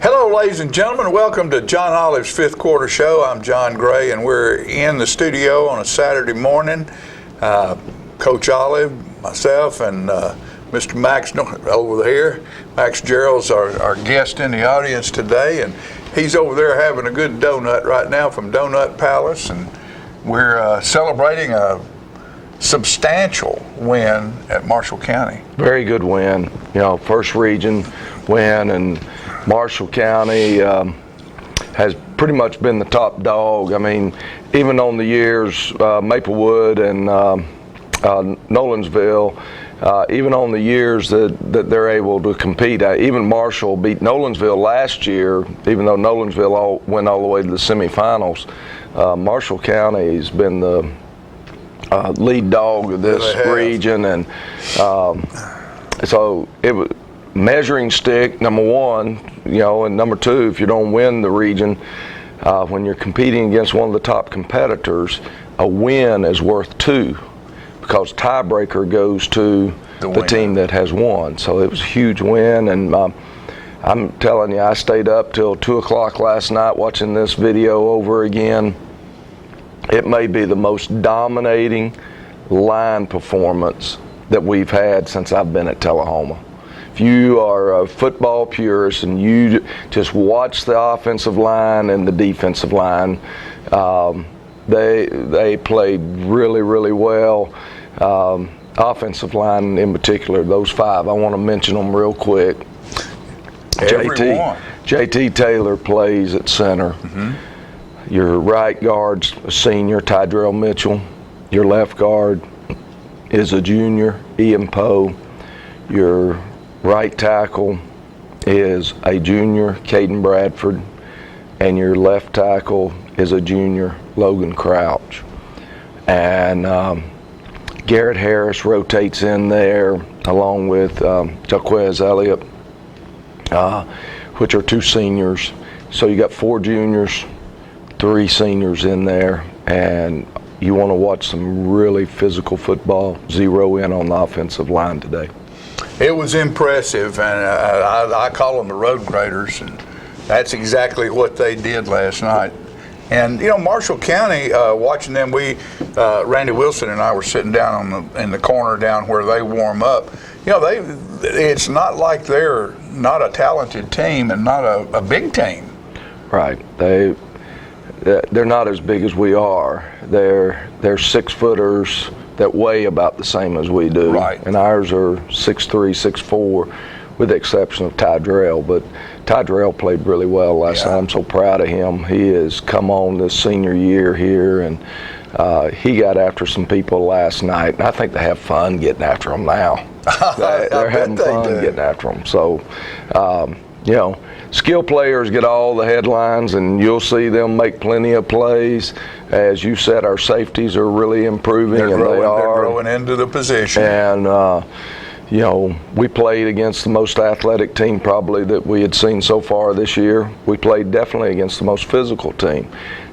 Hello, ladies and gentlemen. Welcome to John Olive's Fifth Quarter Show. I'm John Gray, and we're in the studio on a Saturday morning. Coach Olive, myself, and Mr. Max over here. Max Gerald's our guest in the audience today, and he's over there having a good donut right now from Donut Palace, and we're celebrating a substantial win at Marshall County. Very good win. You know, first region win, and Marshall County has pretty much been the top dog. I mean, even on the years, Maplewood and Nolensville, even on the years that they're able to compete. Even Marshall beat Nolensville last year, even though Nolensville went all the way to the semifinals. Marshall County has been the lead dog of this region, and so it was measuring stick, number one, you know, and number two, if you don't win the region, when you're competing against one of the top competitors, a win is worth two, because tiebreaker goes to the team that has won. So it was a huge win, and I'm telling you, I stayed up till 2 o'clock last night watching this video over again. It may be the most dominating line performance that we've had since I've been at Tullahoma. If you are a football purist and you just watch the offensive line and the defensive line, they played really, really well. Offensive line in particular, those five, I want to mention them real quick. JT Taylor plays at center. Mm-hmm. Your right guard's a senior, Tydrell Mitchell. Your left guard is a junior, Ian Poe. Your right tackle is a junior, Caden Bradford. And your left tackle is a junior, Logan Crouch. And Garrett Harris rotates in there along with Jaquez Elliott, which are two seniors. So you got 4 juniors, 3 seniors in there, and you want to watch some really physical football. Zero in on the offensive line today. It was impressive, and I call them the road graders, and that's exactly what they did last night. And you know, Marshall County, watching them, Randy Wilson and I were sitting down in the corner down where they warm up. You know, it's not like they're not a talented team and not a big team. Right. They're not as big as we are. They're 6-footers that weigh about the same as we do. Right. And ours are 6'3", 6'4", with the exception of Tydrell. But Tydrell played really well last night. I'm so proud of him. He has come on this senior year here, and he got after some people last night. And I think they have fun getting after them now. They're having fun getting after them. So, you know, skill players get all the headlines, and you'll see them make plenty of plays. As you said, our safeties are really improving, they're growing into the position. And you know, we played against the most athletic team probably that we had seen so far this year. We played definitely against the most physical team,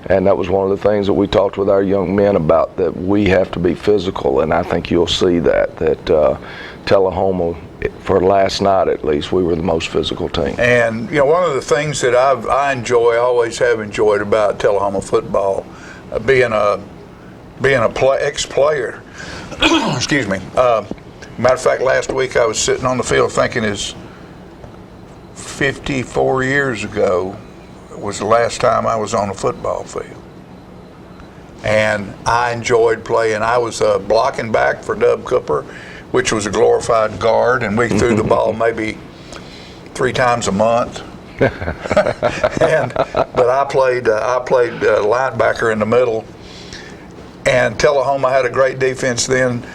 and that was one of the things that we talked with our young men about, that we have to be physical, and I think you'll see that Tullahoma, for last night at least, we were the most physical team. And you know, one of the things that I always have enjoyed about Tullahoma football, being a ex-player, excuse me. Matter of fact, last week I was sitting on the field thinking, is 54 years ago was the last time I was on a football field. And I enjoyed playing. I was blocking back for Dub Cooper, which was a glorified guard, and we threw the ball maybe 3 times a month. But I played linebacker in the middle, and Tullahoma had a great defense then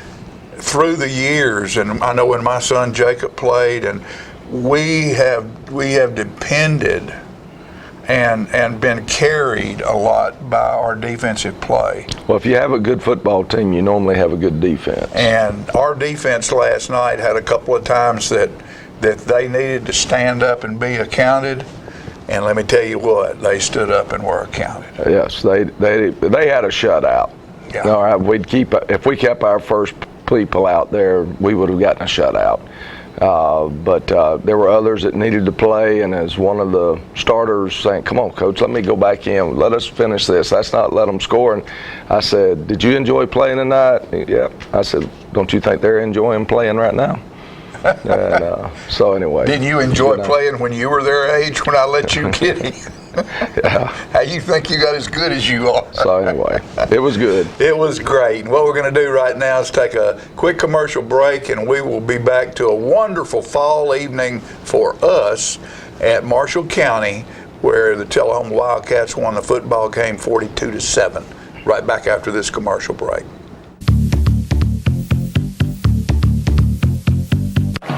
through the years. And I know when my son Jacob played, and we have depended and been carried a lot by our defensive play. Well, if you have a good football team, you normally have a good defense. And our defense last night had a couple of times that they needed to stand up and be accounted. And let me tell you what, they stood up and were accounted. Yes, they had a shutout. Yeah. All right, if we kept our first people out there, we would have gotten a shutout. But there were others that needed to play, and as one of the starters saying, "Come on, coach, let me go back in. Let us finish this. Let's not let them score." And I said, "Did you enjoy playing tonight?" Yeah. I said, "Don't you think they're enjoying playing right now?" And so anyway. Did you enjoy playing when you were their age, when I let you get in? Yeah. How you think you got as good as you are? So anyway, it was good. It was great. And what we're going to do right now is take a quick commercial break, and we will be back to a wonderful fall evening for us at Marshall County, where the Tullahoma Wildcats won the football game 42-7. Right back after this commercial break.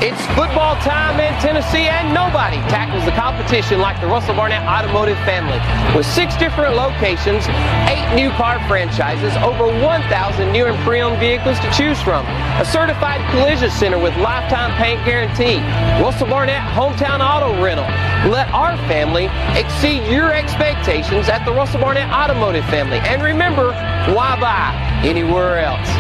It's football time in Tennessee, and nobody tackles the competition like the Russell Barnett Automotive family. With 6 different locations, 8 new car franchises, over 1,000 new and pre-owned vehicles to choose from, a certified collision center with lifetime paint guarantee, Russell Barnett Hometown Auto Rental. Let our family exceed your expectations at the Russell Barnett Automotive family. And remember, why buy anywhere else?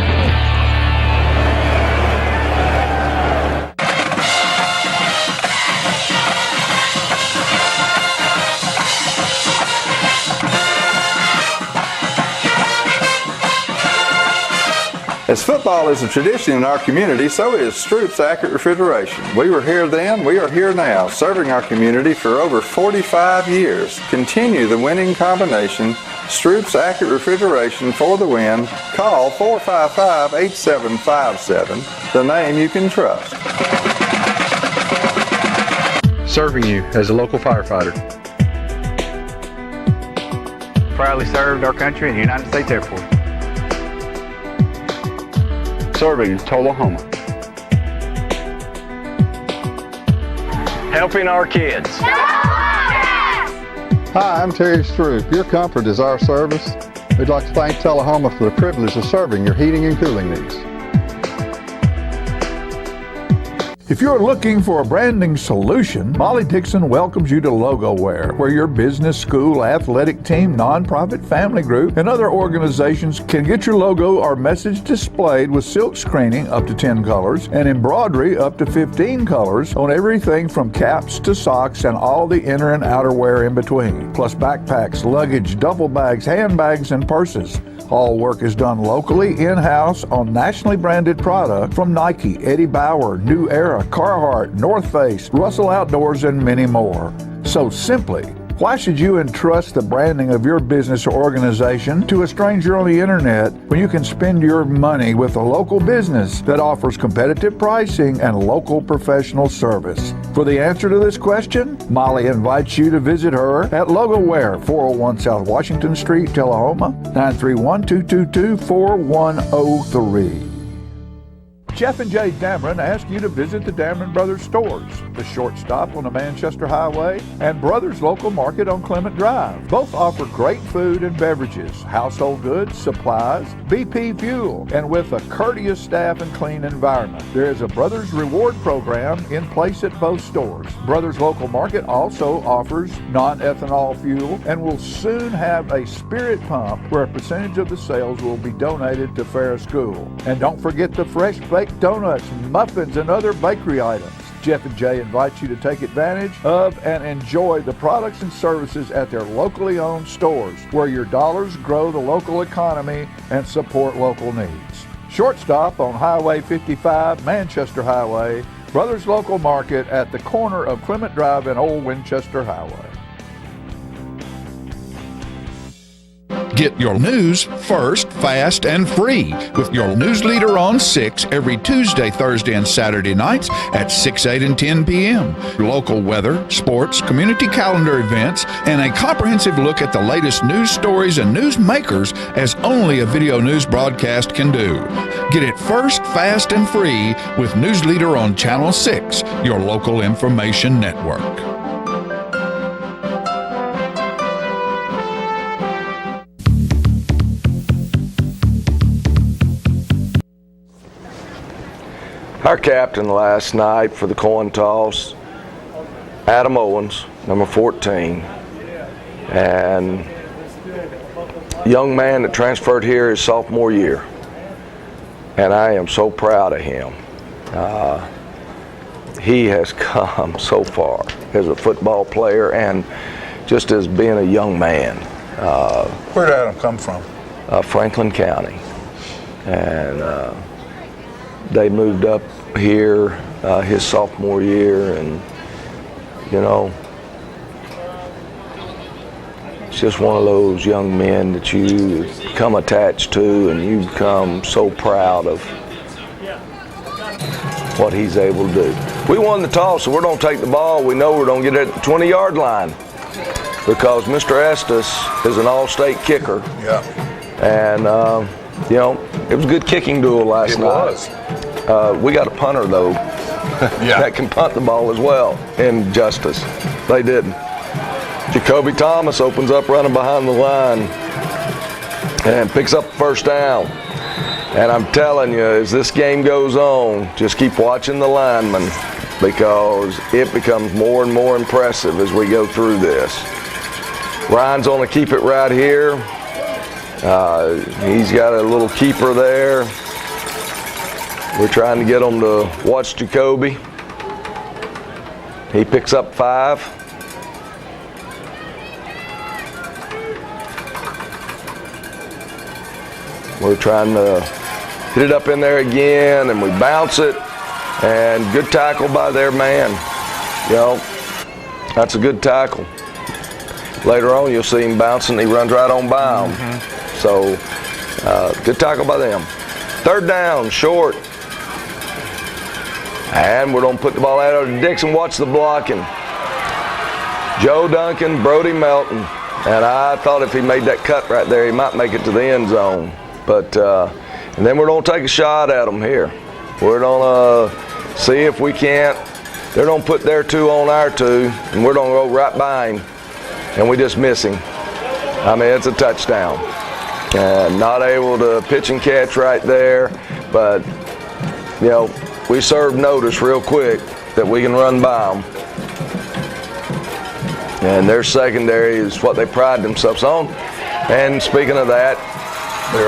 As football is a tradition in our community, so is Stroop's Accurate Refrigeration. We were here then, we are here now, serving our community for over 45 years. Continue the winning combination, Stroop's Accurate Refrigeration for the win. Call 455-8757, the name you can trust. Serving you as a local firefighter. Proudly served our country in the United States Air Force. Serving Tullahoma. Helping our kids. Hi, I'm Terry Stroop. Your comfort is our service. We'd like to thank Tullahoma for the privilege of serving your heating and cooling needs. If you're looking for a branding solution, Molly Dixon welcomes you to LogoWare, where your business, school, athletic team, nonprofit, family group, and other organizations can get your logo or message displayed with silk screening up to 10 colors and embroidery up to 15 colors on everything from caps to socks and all the inner and outer wear in between, plus backpacks, luggage, duffel bags, handbags, and purses. All work is done locally, in-house, on nationally branded product from Nike, Eddie Bauer, New Era, Carhartt, North Face, Russell Outdoors, and many more. So simply, why should you entrust the branding of your business or organization to a stranger on the internet when you can spend your money with a local business that offers competitive pricing and local professional service? For the answer to this question, Molly invites you to visit her at LogoWare, 401 South Washington Street, Tullahoma, 931-222-4103. Jeff and Jay Dameron ask you to visit the Dameron Brothers stores, the Short Stop on the Manchester Highway, and Brothers Local Market on Clement Drive. Both offer great food and beverages, household goods, supplies, BP fuel, and with a courteous staff and clean environment. There is a Brothers Reward program in place at both stores. Brothers Local Market also offers non-ethanol fuel and will soon have a spirit pump where a percentage of the sales will be donated to Ferris School. And don't forget the fresh baked donuts, muffins, and other bakery items. Jeff and Jay invite you to take advantage of and enjoy the products and services at their locally owned stores, where your dollars grow the local economy and support local needs. Short Stop on Highway 55, Manchester Highway, Brothers Local Market at the corner of Clement Drive and Old Winchester Highway. Get your news first, fast, and free with your news leader on 6 every Tuesday, Thursday, and Saturday nights at 6, 8, and 10 p.m. Local weather, sports, community calendar events, and a comprehensive look at the latest news stories and news makers as only a video news broadcast can do. Get it first, fast, and free with News Leader on Channel 6, your local information network. Our captain last night for the coin toss, Adam Owens, number 14, and young man that transferred here his sophomore year, and I am so proud of him. he has come so far as a football player and just as being a young man. Where did Adam come from? Franklin County. And they moved up here his sophomore year, and you know, it's just one of those young men that you become attached to, and you become so proud of what he's able to do. We won the toss, so we're going to take the ball. We know we're going to get it at the 20-yard line because Mr. Estes is an all-state kicker. Yeah. And, you know, it was a good kicking duel last night. It was. We got a punter, though, that can punt the ball as well in Justice. They didn't. Jacoby Thomas opens up running behind the line and picks up the first down. And I'm telling you, as this game goes on, just keep watching the linemen because it becomes more and more impressive as we go through this. Ryan's going to keep it right here. He's got a little keeper there. We're trying to get him to watch Jacoby. He picks up 5. We're trying to hit it up in there again, and we bounce it, and good tackle by their man. You know, that's a good tackle. Later on, you'll see him bouncing. He runs right on by him. Mm-hmm. So, good tackle by them. 3rd down, short. And we're going to put the ball out to Dixon. Watch the blocking. Joe Duncan, Brody Melton. And I thought if he made that cut right there, he might make it to the end zone. But, and then we're going to take a shot at them here. We're going to see if we can't. They're going to put their 2 on our 2, and we're going to go right by him. And we just miss him. I mean, it's a touchdown. And not able to pitch and catch right there. But, you know, we serve notice real quick that we can run by them. And their secondary is what they pride themselves on. And speaking of that,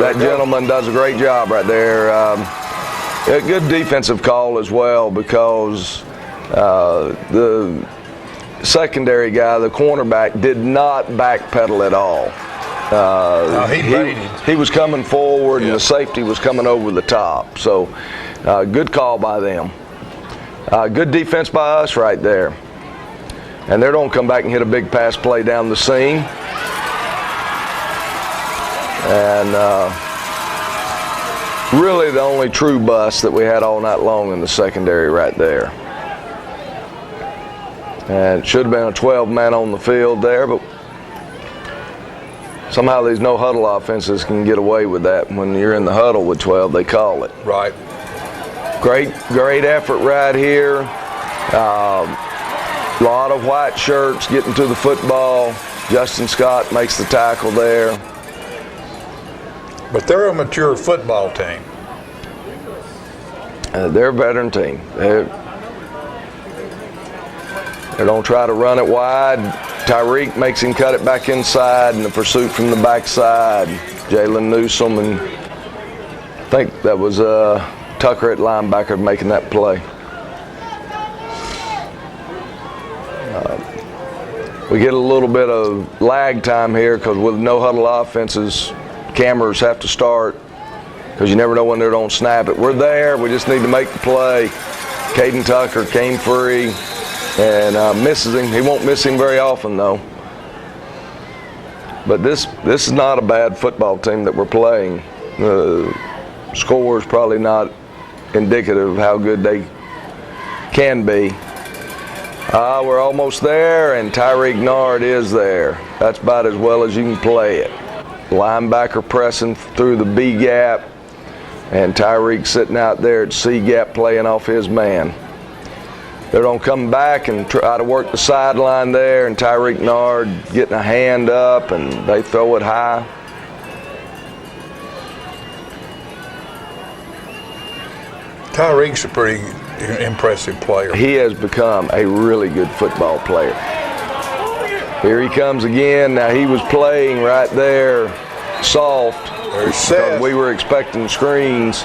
that gentleman does a great job right there. A good defensive call as well because the secondary guy, the cornerback, did not backpedal at all. He was coming forward, and the safety was coming over the top. So, good call by them. Good defense by us right there. And they're going to come back and hit a big pass play down the seam. And really the only true bust that we had all night long in the secondary right there. And it should have been a 12-man on the field there, but somehow these no-huddle offenses can get away with that. When you're in the huddle with 12, they call it. Right. Great effort right here. Lot of white shirts getting to the football. Justin Scott makes the tackle there. But they're a mature football team. They're a veteran team. They're going to try to run it wide. Tyreek makes him cut it back inside in the pursuit from the backside. Jalen Newsome, and I think that was Tucker at linebacker making that play. We get a little bit of lag time here because with no huddle offenses, cameras have to start because you never know when they're going to snap it. We're there. We just need to make the play. Caden Tucker came free and misses him. He won't miss him very often, though. But this is not a bad football team that we're playing. The score is probably not indicative of how good they can be. We're almost there, and Tyreek Nard is there. That's about as well as you can play it. Linebacker pressing through the B gap, and Tyreek sitting out there at C gap playing off his man. They're going to come back and try to work the sideline there, and Tyreek Nard getting a hand up, and they throw it high. Tyreek's a pretty impressive player. He has become a really good football player. Here he comes again. Now he was playing right there soft because we were expecting screens,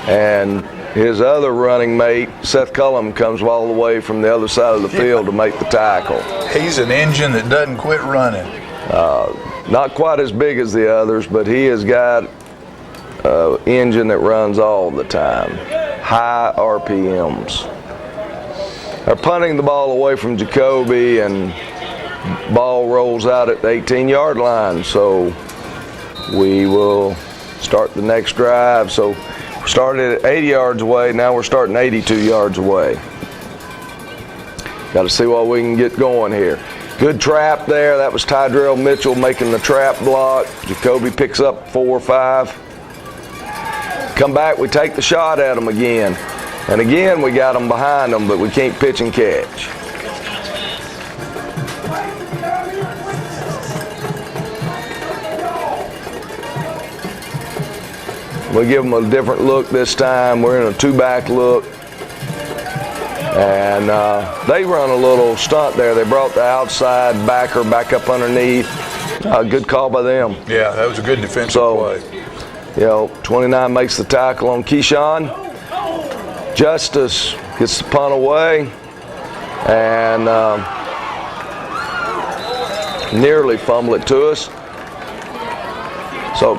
and his other running mate, Seth Cullum, comes all the way from the other side of the field to make the tackle. He's an engine that doesn't quit running. Not quite as big as the others, but he has got an engine that runs all the time. High RPMs. They're punting the ball away from Jacoby, and ball rolls out at the 18-yard line. So we will start the next drive. So we started at 80 yards away. Now we're starting 82 yards away. Got to see what we can get going here. Good trap there. That was Tydrell Mitchell making the trap block. Jacoby picks up 4 or 5. Come back, we take the shot at him again. And again, we got them behind them, but we can't pitch and catch. We give them a different look this time. We're in a 2-back look. And they run a little stunt there. They brought the outside backer back up underneath. Good call by them. Yeah, that was a good defensive play. 29 makes the tackle on Keyshawn. Justice gets the punt away and nearly fumble it to us. So,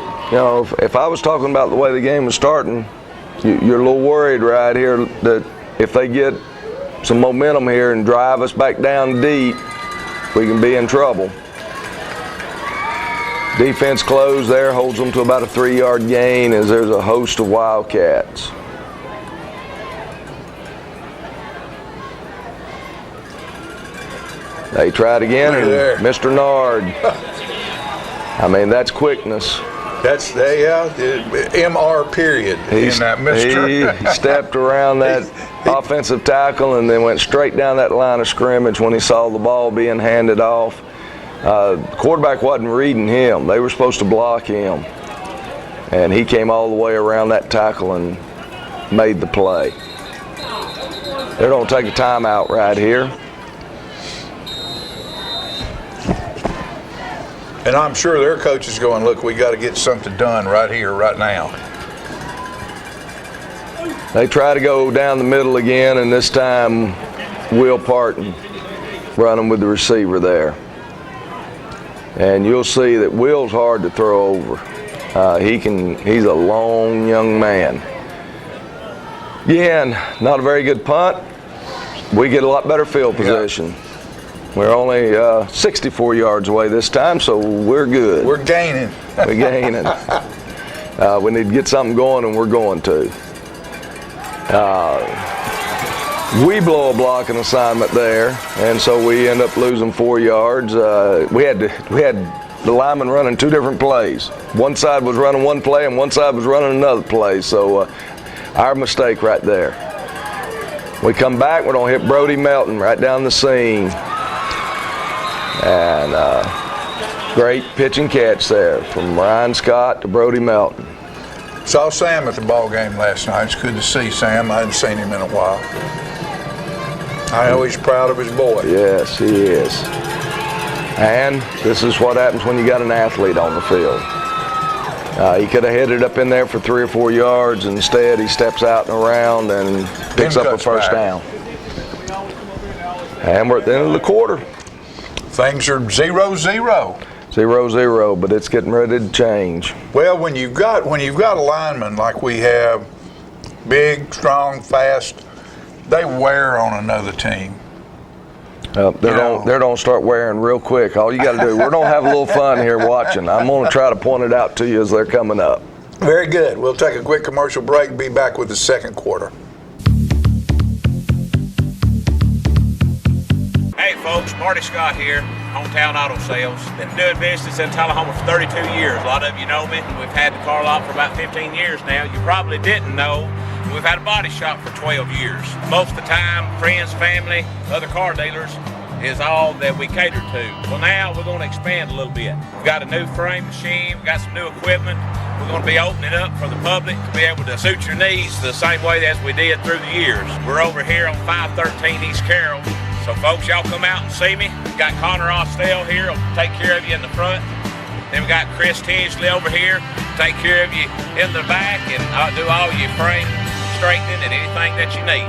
if I was talking about the way the game was starting, you're a little worried right here that if they get some momentum here and drive us back down deep, we can be in trouble. Defense closed there, holds them to about a 3-yard gain as there's a host of Wildcats. They tried again, and Mr. Nard. I mean, that's quickness. That's MR period. He stepped around that offensive tackle and then went straight down that line of scrimmage when he saw the ball being handed off. The quarterback wasn't reading him. They were supposed to block him. And he came all the way around that tackle and made the play. They're going to take a timeout right here. And I'm sure their coach is going, look, we got to get something done right here, right now. They try to go down the middle again, and this time Will Parton running with the receiver there. And you'll see that Will's hard to throw over. He's a long young man. Again, not a very good punt. We get a lot better field position. Yeah. We're only 64 yards away this time, so we're good. We're gaining. We're gaining. We need to get something going, and we're going to. We blow a blocking assignment there, and so we end up losing 4 yards. We had the linemen running 2 different plays. One side was running one play, and one side was running another play. So our mistake right there. We come back, we're going to hit Brody Melton right down the seam. And great pitch and catch there from Ryan Scott to Brody Melton. Saw Sam at the ball game last night. It's good to see Sam. I hadn't seen him in a while. I know he's proud of his boy. Yes, he is. And this is what happens when you got an athlete on the field. He could have headed up in there for 3 or 4 yards. Instead, he steps out and around and picks up a first down. And we're at the end of the quarter. Things are 0-0. 0-0, but it's getting ready to change. Well, when you've got a lineman like we have, big, strong, fast, they wear on another team. They're going to start wearing real quick. All you got to do, we're going to have a little fun here watching. I'm going to try to point it out to you as they're coming up. Very good. We'll take a quick commercial break and be back with the second quarter. Hey folks, Marty Scott here, Hometown Auto Sales. Been doing business in Tullahoma for 32 years. A lot of you know me. We've had the car lot for about 15 years now. You probably didn't know. We've had a body shop for 12 years. Most of the time, friends, family, other car dealers is all that we cater to. Well, now we're going to expand a little bit. We've got a new frame machine. We've got some new equipment. We're going to be opening up for the public to be able to suit your needs the same way as we did through the years. We're over here on 513 East Carroll. So folks, y'all come out and see me. We've got Connor Ostell here, will take care of you in the front. Then we got Chris Tinsley over here, take care of you in the back and do all your frame straightening, and anything that you need.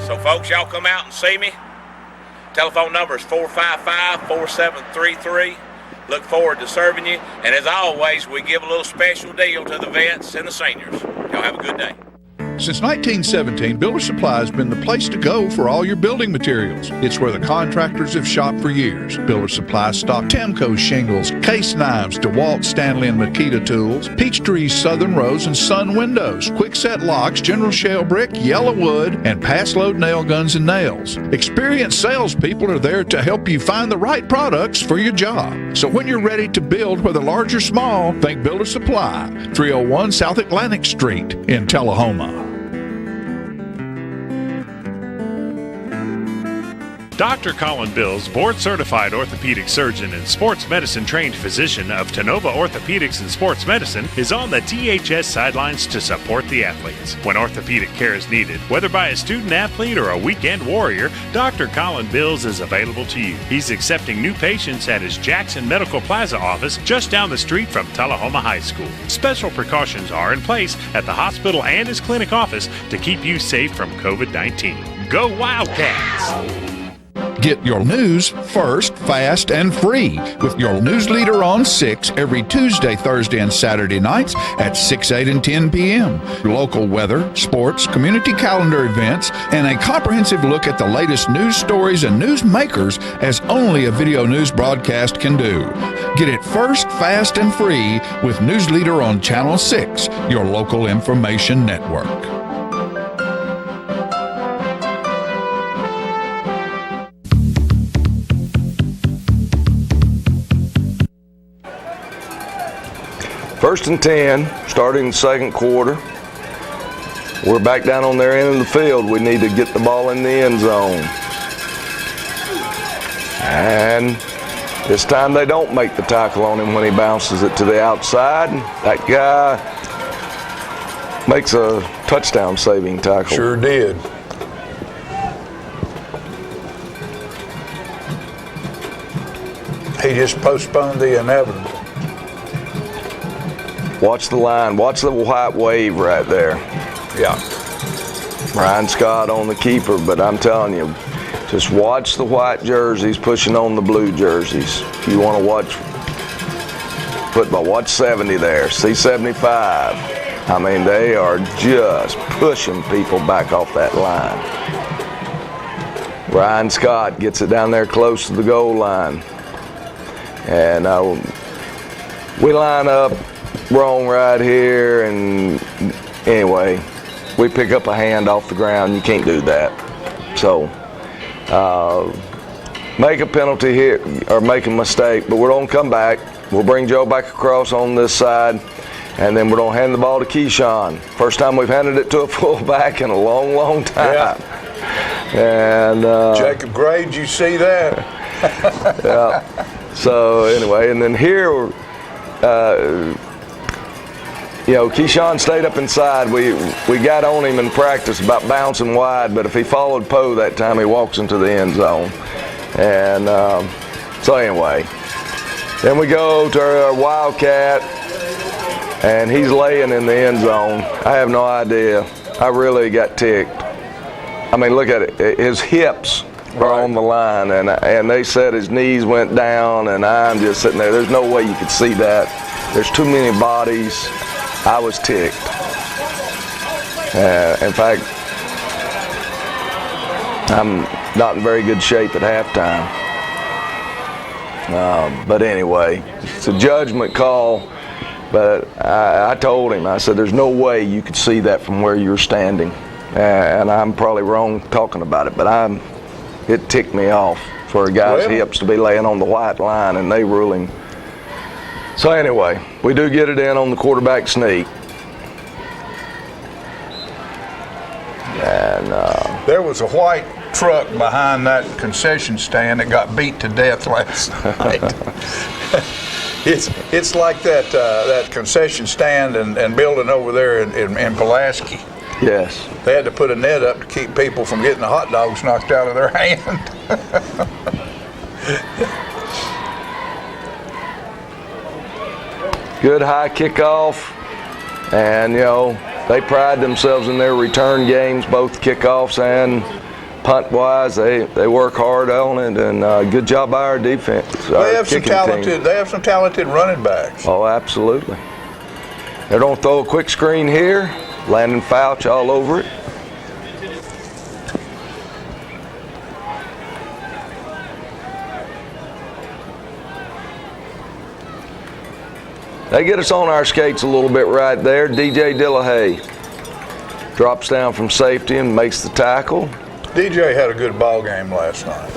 So folks, y'all come out and see me. Telephone number is 455-4733. Look forward to serving you. And as always, we give a little special deal to the vets and the seniors. Y'all have a good day. Since 1917, Builder Supply has been the place to go for all your building materials. It's where the contractors have shopped for years. Builder Supply stock Temco shingles, case knives, DeWalt, Stanley, and Makita tools, Peachtree's Southern Rose and Sun windows, Quickset locks, General Shell brick, yellow wood, and pass-load nail guns and nails. Experienced salespeople are there to help you find the right products for your job. So when you're ready to build, whether large or small, think Builder Supply, 301 South Atlantic Street in Tullahoma. Dr. Colin Bills, board-certified orthopedic surgeon and sports medicine-trained physician of Tenova Orthopedics and Sports Medicine, is on the THS sidelines to support the athletes. When orthopedic care is needed, whether by a student-athlete or a weekend warrior, Dr. Colin Bills is available to you. He's accepting new patients at his Jackson Medical Plaza office just down the street from Tullahoma High School. Special precautions are in place at the hospital and his clinic office to keep you safe from COVID-19. Go Wildcats! Get your news first, fast, and free with your news leader on 6 every Tuesday, Thursday, and Saturday nights at 6, 8, and 10 p.m. Local weather, sports, community calendar events, and a comprehensive look at the latest news stories and news makers as only a video news broadcast can do. Get it first, fast, and free with News Leader on Channel 6, your local information network. First and 10, starting the second quarter. We're back down on their end of the field. We need to get the ball in the end zone. And this time they don't make the tackle on him when he bounces it to the outside. That guy makes a touchdown saving tackle. Sure did. He just postponed the inevitable. Watch the line. Watch the white wave right there. Yeah. Ryan Scott on the keeper, but I'm telling you, just watch the white jerseys pushing on the blue jerseys. If you want to watch football, watch 70 there. See 75. I mean, they are just pushing people back off that line. Ryan Scott gets it down there close to the goal line. And we line up wrong right here, and anyway, we pick up a hand off the ground. You can't do that. So make a penalty here or make a mistake, but we're going to come back. We'll bring Joe back across on this side, and then we're going to hand the ball to Keyshawn. First time we've handed it to a fullback in a long, long time. Yeah. And Jacob Gray, did you see that? Yeah. So anyway, and then here, Keyshawn stayed up inside. We got on him in practice about bouncing wide, but if he followed Poe that time, he walks into the end zone. And so anyway, then we go to our Wildcat, and he's laying in the end zone. I have no idea. I really got ticked. I mean, look at it. His hips are on the line, and they said his knees went down, and I'm just sitting there. There's no way you could see that. There's too many bodies. I was ticked. In fact, I'm not in very good shape at halftime. But anyway, it's a judgment call. But I told him, I said, there's no way you could see that from where you're standing. And I'm probably wrong talking about it, but it ticked me off for a guy's hips to be laying on the white line, and they rule him. So anyway, we do get it in on the quarterback sneak. And there was a white truck behind that concession stand that got beat to death last night. It's like that concession stand and building over there in Pulaski. Yes. They had to put a net up to keep people from getting the hot dogs knocked out of their hand. Good high kickoff, and they pride themselves in their return games, both kickoffs and punt-wise. They work hard on it, and good job by our defense. They have some talented running backs. Oh, absolutely. They're going to throw a quick screen here, landing Fouch all over it. They get us on our skates a little bit right there. DJ Dillahay drops down from safety and makes the tackle. DJ had a good ball game last night.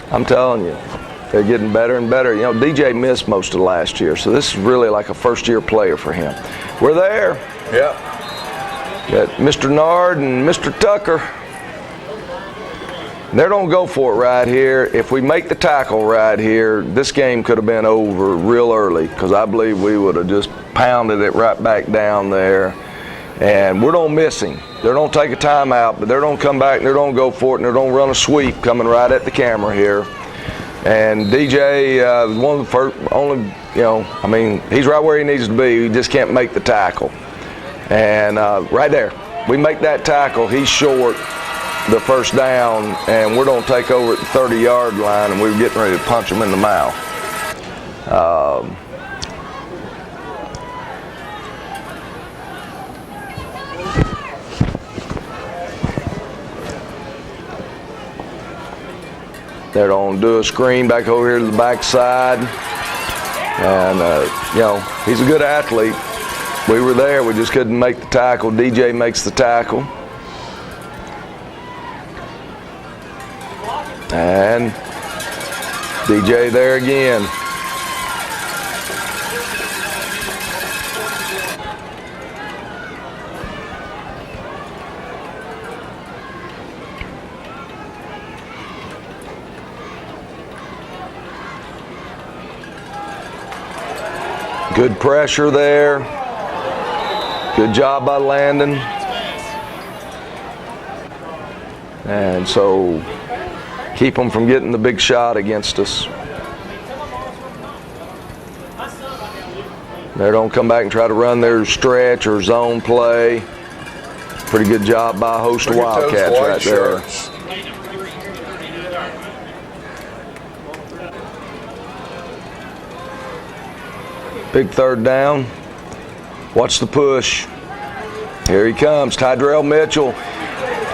I'm telling you, they're getting better and better. You know, DJ missed most of last year, so this is really like a first-year player for him. We're there. Yep. Got Mr. Nard and Mr. Tucker. They're going to go for it right here. If we make the tackle right here, this game could have been over real early, because I believe we would have just pounded it right back down there. And we're going to miss him. They're going to take a timeout, but they're going to come back and they're going to go for it, and they're going to run a sweep coming right at the camera here. And DJ, one of the first, only, you know, I mean, he's right where he needs to be. He just can't make the tackle. And right there, we make that tackle. He's short the first down, and we're going to take over at the 30-yard line, and we're getting ready to punch him in the mouth. They're going to do a screen back over here to the backside. And, you know, he's a good athlete. We were there. We just couldn't make the tackle. DJ makes the tackle. And DJ there again. Good pressure there. Good job by Landon. And so keep them from getting the big shot against us. They're going to come back and try to run their stretch or zone play. Pretty good job by a host of Wildcats right there. Big third down. Watch the push. Here he comes, Tydrell Mitchell.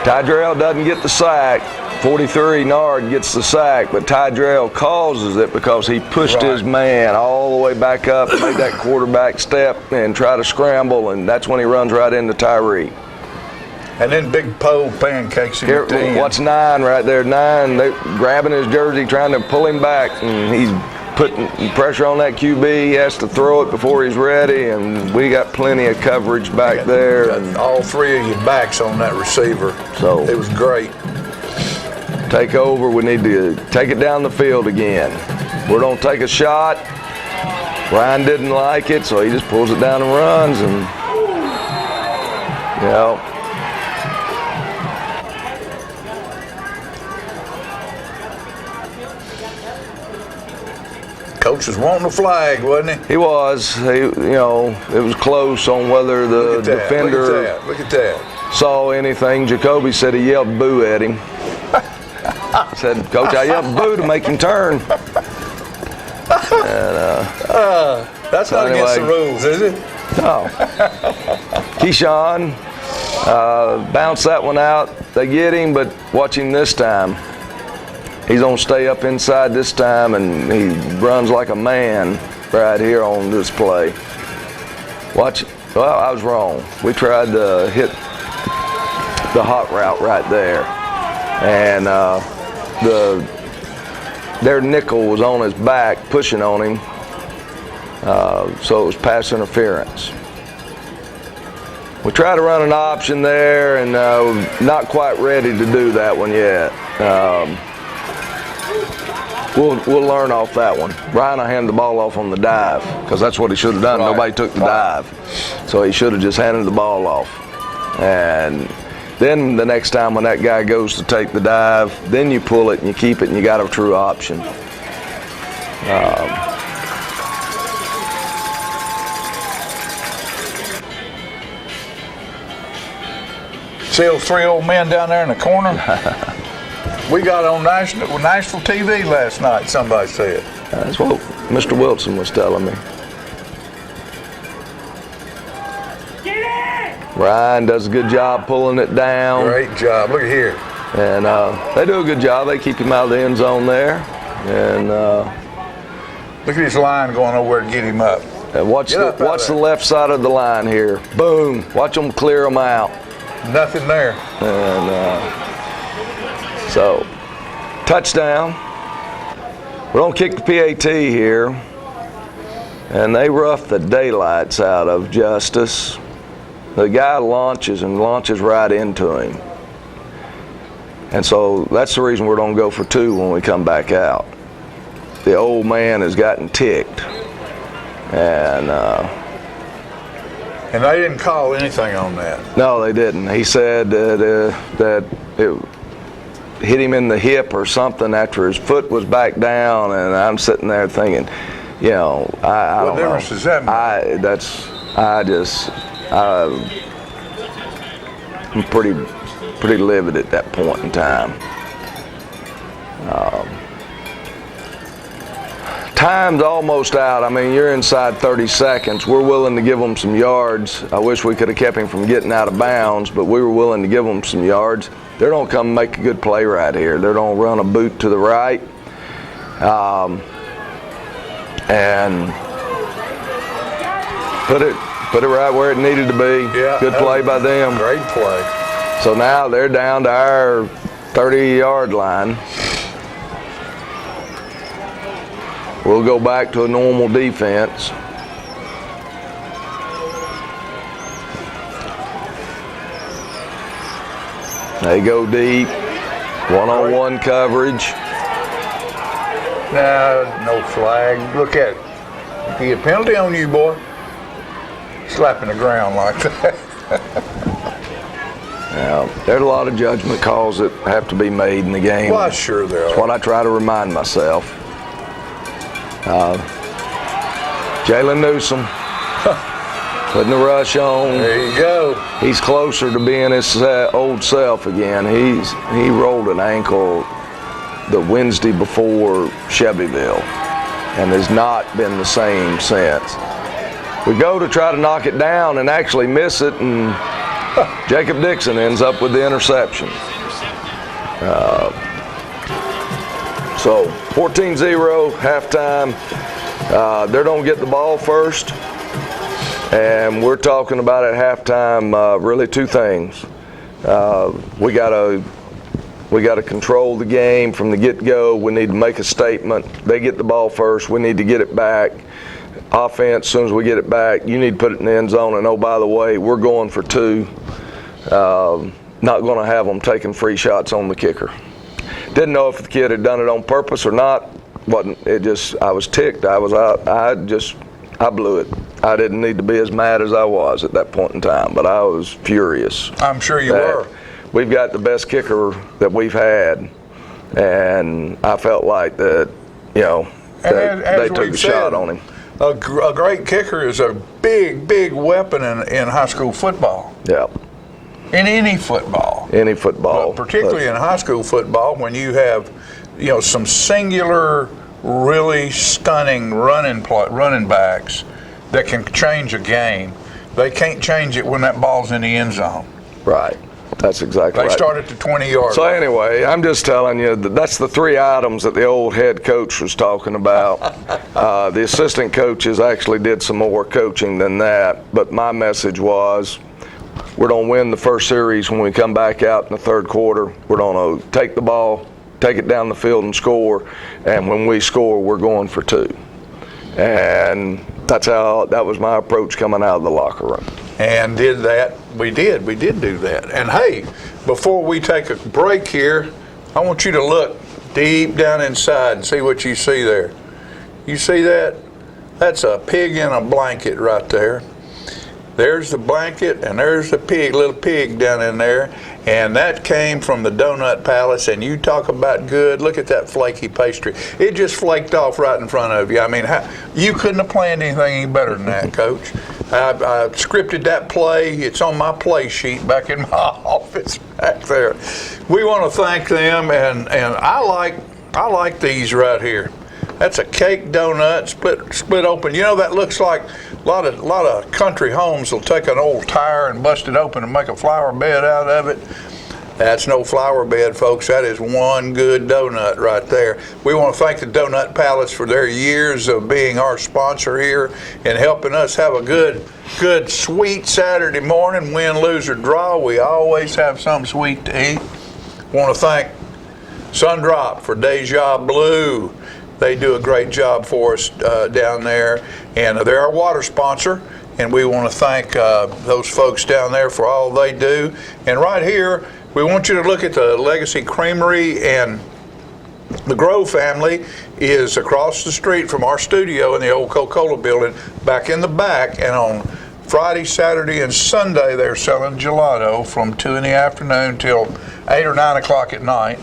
Tydrell doesn't get the sack. 43, Nard gets the sack, but Tydrell causes it because he pushed his man all the way back up, made that quarterback step and try to scramble, and that's when he runs right into Tyree. And then Big Poe pancakes him at 10. Watch 9 right there. 9, they're grabbing his jersey, trying to pull him back, and he's putting pressure on that QB. He has to throw it before he's ready, and we got plenty of coverage back there. And all three of your backs on that receiver. So it was great. Take over. We need to take it down the field again. We're going to take a shot. Ryan didn't like it, so he just pulls it down and runs. And, you know, Coach was wanting a flag, wasn't he? He was. You know, it was close on whether the defender Look at that. saw anything. Jacoby said he yelled boo at him. Said, Coach, I yelled boo to make him turn. And, that's not against the rules, is it? No. Keyshawn bounced that one out. They get him, but watch him this time. He's going to stay up inside this time, and he runs like a man right here on this play. Watch. Well, I was wrong. We tried to hit the hot route right there. And their nickel was on his back, pushing on him. So it was pass interference. We tried to run an option there, and not quite ready to do that one yet. We'll learn off that one. Ryan, I handed the ball off on the dive because that's what he should have done. Right. Nobody took the dive. So he should have just handed the ball off. And then the next time when that guy goes to take the dive, then you pull it and you keep it and you got a true option. See those three old men down there in the corner? We got on national TV last night, somebody said. That's what Mr. Wilson was telling me. Ryan does a good job pulling it down. Great job. Look at here. And they do a good job. They keep him out of the end zone there. And look at his line going over there to get him up. And watch the left side of the line here. Boom. Watch them clear them out. Nothing there. And so, touchdown. We're going to kick the PAT here. And they rough the daylights out of Justice. The guy launches right into him. And so that's the reason we're going to go for 2 when we come back out. The old man has gotten ticked. And they didn't call anything on that. No, they didn't. He said that it hit him in the hip or something after his foot was back down, and I'm sitting there thinking, I don't know. What difference does that make? I'm pretty livid at that point in time. Time's almost out. I mean, you're inside 30 seconds. We're willing to give them some yards. I wish we could have kept him from getting out of bounds, but we were willing to give them some yards. They're going to come make a good play right here. They're going to run a boot to the right. And put it right where it needed to be. Yeah, good play by them. Great play. So now they're down to our 30-yard line. We'll go back to a normal defense. They go deep. One-on-one coverage. No flag. Look at it. He a penalty on you, boy. Slapping the ground like that. Now, there's a lot of judgment calls that have to be made in the game. Well, sure there are. That's what I try to remind myself. Jalen Newsome putting the rush on. There you go. He's closer to being his old self again. He rolled an ankle the Wednesday before Shelbyville and has not been the same since. We go to try to knock it down and actually miss it, and Jacob Dixon ends up with the interception. So 14-0, halftime. They don't get the ball first, and we're talking about at halftime really 2 things. We got to control the game from the get-go. We need to make a statement. They get the ball first. We need to get it back. Offense, as soon as we get it back, you need to put it in the end zone. And, oh, by the way, we're going for 2. Not going to have them taking free shots on the kicker. Didn't know if the kid had done it on purpose or not. I was ticked. I blew it. I didn't need to be as mad as I was at that point in time, but I was furious. I'm sure you were. We've got the best kicker that we've had, and I felt like that, they took a shot on him. A great kicker is a big weapon in high school football. Yeah. In any football. Any football. But particularly in high school football, when you have, some singular, really stunning running backs that can change a game. They can't change it when that ball's in the end zone. Right. That's exactly right. They start at the 20-yard So line. Anyway, I'm just telling you that's the 3 items that the old head coach was talking about. The assistant coaches actually did some more coaching than that, but my message was, we're going to win the first series when we come back out in the third quarter. We're going to take the ball, take it down the field and score, and when we score, we're going for 2. And that was my approach coming out of the locker room. And did that. We did do that. And hey, before we take a break here, I want you to look deep down inside and see what you see there. You see that? That's a pig in a blanket right there. There's the blanket, and there's the pig, little pig down in there, and that came from the Donut Palace. And you talk about good. Look at that flaky pastry. It just flaked off right in front of you. I mean, you couldn't have planned anything any better than that, Coach. I scripted that play. It's on my play sheet back in my office back there. We want to thank them, and I like these right here. That's a cake donut split open. You know, that looks like a lot of country homes will take an old tire and bust it open and make a flower bed out of it. That's no flower bed, folks. That is one good donut right there. We want to thank the Donut Palace for their years of being our sponsor here and helping us have a good, sweet Saturday morning, win, lose, or draw. We always have something sweet to eat. Want to thank Sundrop for Deja Blue. They do a great job for us down there, and they're our water sponsor, and we want to thank those folks down there for all they do. And right here, we want you to look at the Legacy Creamery, and the Grove family is across the street from our studio in the old Coca-Cola building, back in the back, and on Friday, Saturday, and Sunday, they're selling gelato from 2 in the afternoon till 8 or 9 o'clock at night.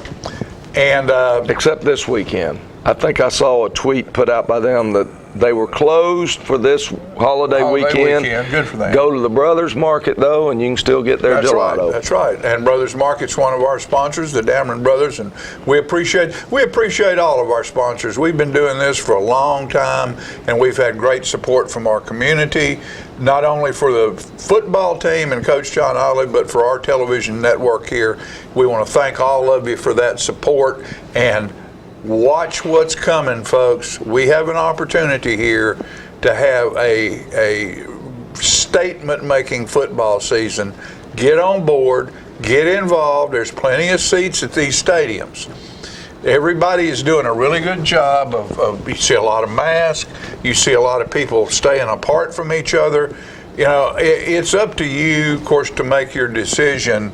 And except this weekend. I think I saw a tweet put out by them that they were closed for this holiday weekend. Good for them. Go to the Brothers Market, though, and you can still get their gelato. That's right. And Brothers Market's one of our sponsors, the Dameron Brothers, and we appreciate all of our sponsors. We've been doing this for a long time, and we've had great support from our community, not only for the football team and Coach John Olive, but for our television network here. We want to thank all of you for that support, and watch what's coming, folks. We have an opportunity here to have a statement-making football season. Get on board, get involved. There's plenty of seats at these stadiums. Everybody is doing a really good job of you see a lot of masks, you see a lot of people staying apart from each other. You know, it's up to you, of course, to make your decision,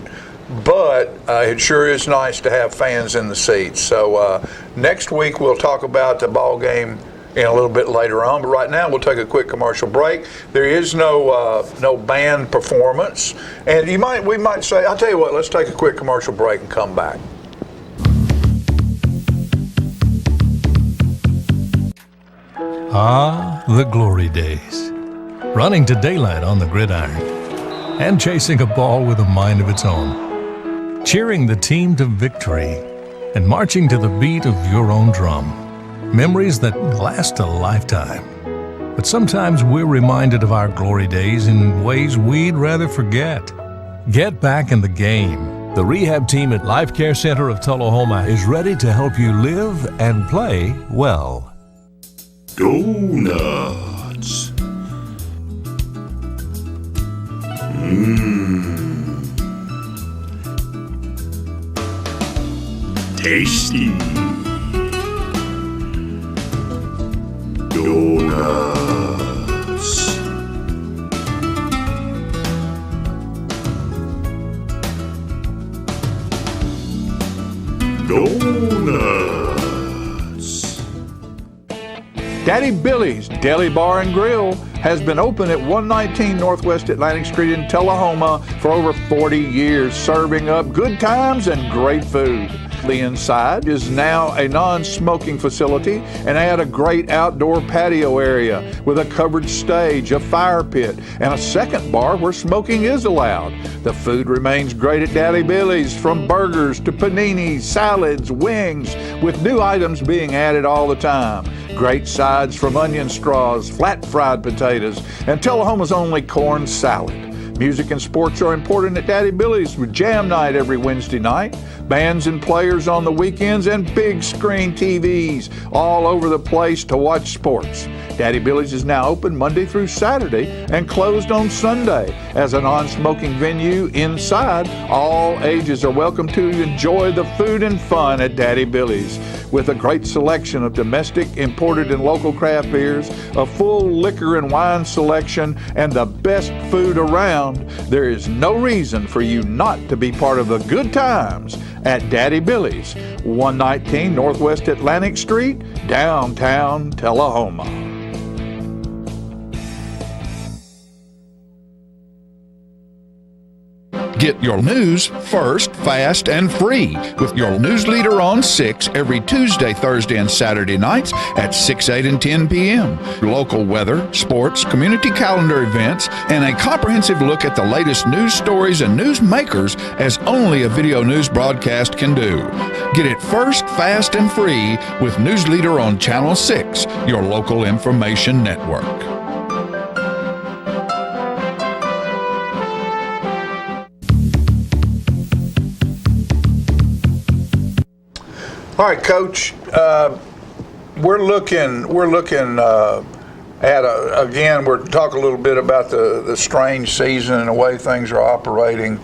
but it sure is nice to have fans in the seats. So next week we'll talk about the ball game in a little bit later on, but right now we'll take a quick commercial break. There is no band performance, and we might say, I'll tell you what, let's take a quick commercial break and come back. Ah, the glory days. Running to daylight on the gridiron and chasing a ball with a mind of its own. Cheering the team to victory and marching to the beat of your own drum. Memories that last a lifetime. But sometimes we're reminded of our glory days in ways we'd rather forget. Get back in the game. The rehab team at Life Care Center of Tullahoma is ready to help you live and play well. Donuts. Tasty. Donuts. Donuts. Daddy Billy's Deli Bar and Grill has been open at 119 Northwest Atlantic Street in Tullahoma for over 40 years, serving up good times and great food. The inside is now a non-smoking facility and had a great outdoor patio area with a covered stage, a fire pit, and a second bar where smoking is allowed. The food remains great at Daddy Billy's, from burgers to paninis, salads, wings, with new items being added all the time. Great sides from onion straws, flat fried potatoes, and Tullahoma's only corn salad. Music and sports are important at Daddy Billy's with jam night every Wednesday night, bands and players on the weekends, and big screen TVs all over the place to watch sports. Daddy Billy's is now open Monday through Saturday and closed on Sunday. As a non-smoking venue inside, all ages are welcome to enjoy the food and fun at Daddy Billy's. With a great selection of domestic, imported, and local craft beers, a full liquor and wine selection, and the best food around, there is no reason for you not to be part of the good times at Daddy Billy's, 119 Northwest Atlantic Street, downtown Tullahoma. Get your news first, fast, and free with your news leader on 6 every Tuesday, Thursday, and Saturday nights at 6, 8, and 10 p.m. Local weather, sports, community calendar events, and a comprehensive look at the latest news stories and news makers as only a video news broadcast can do. Get it first, fast, and free with News Leader on Channel 6, your local information network. All right, Coach. We're looking at again. We're talking a little bit about the strange season and the way things are operating.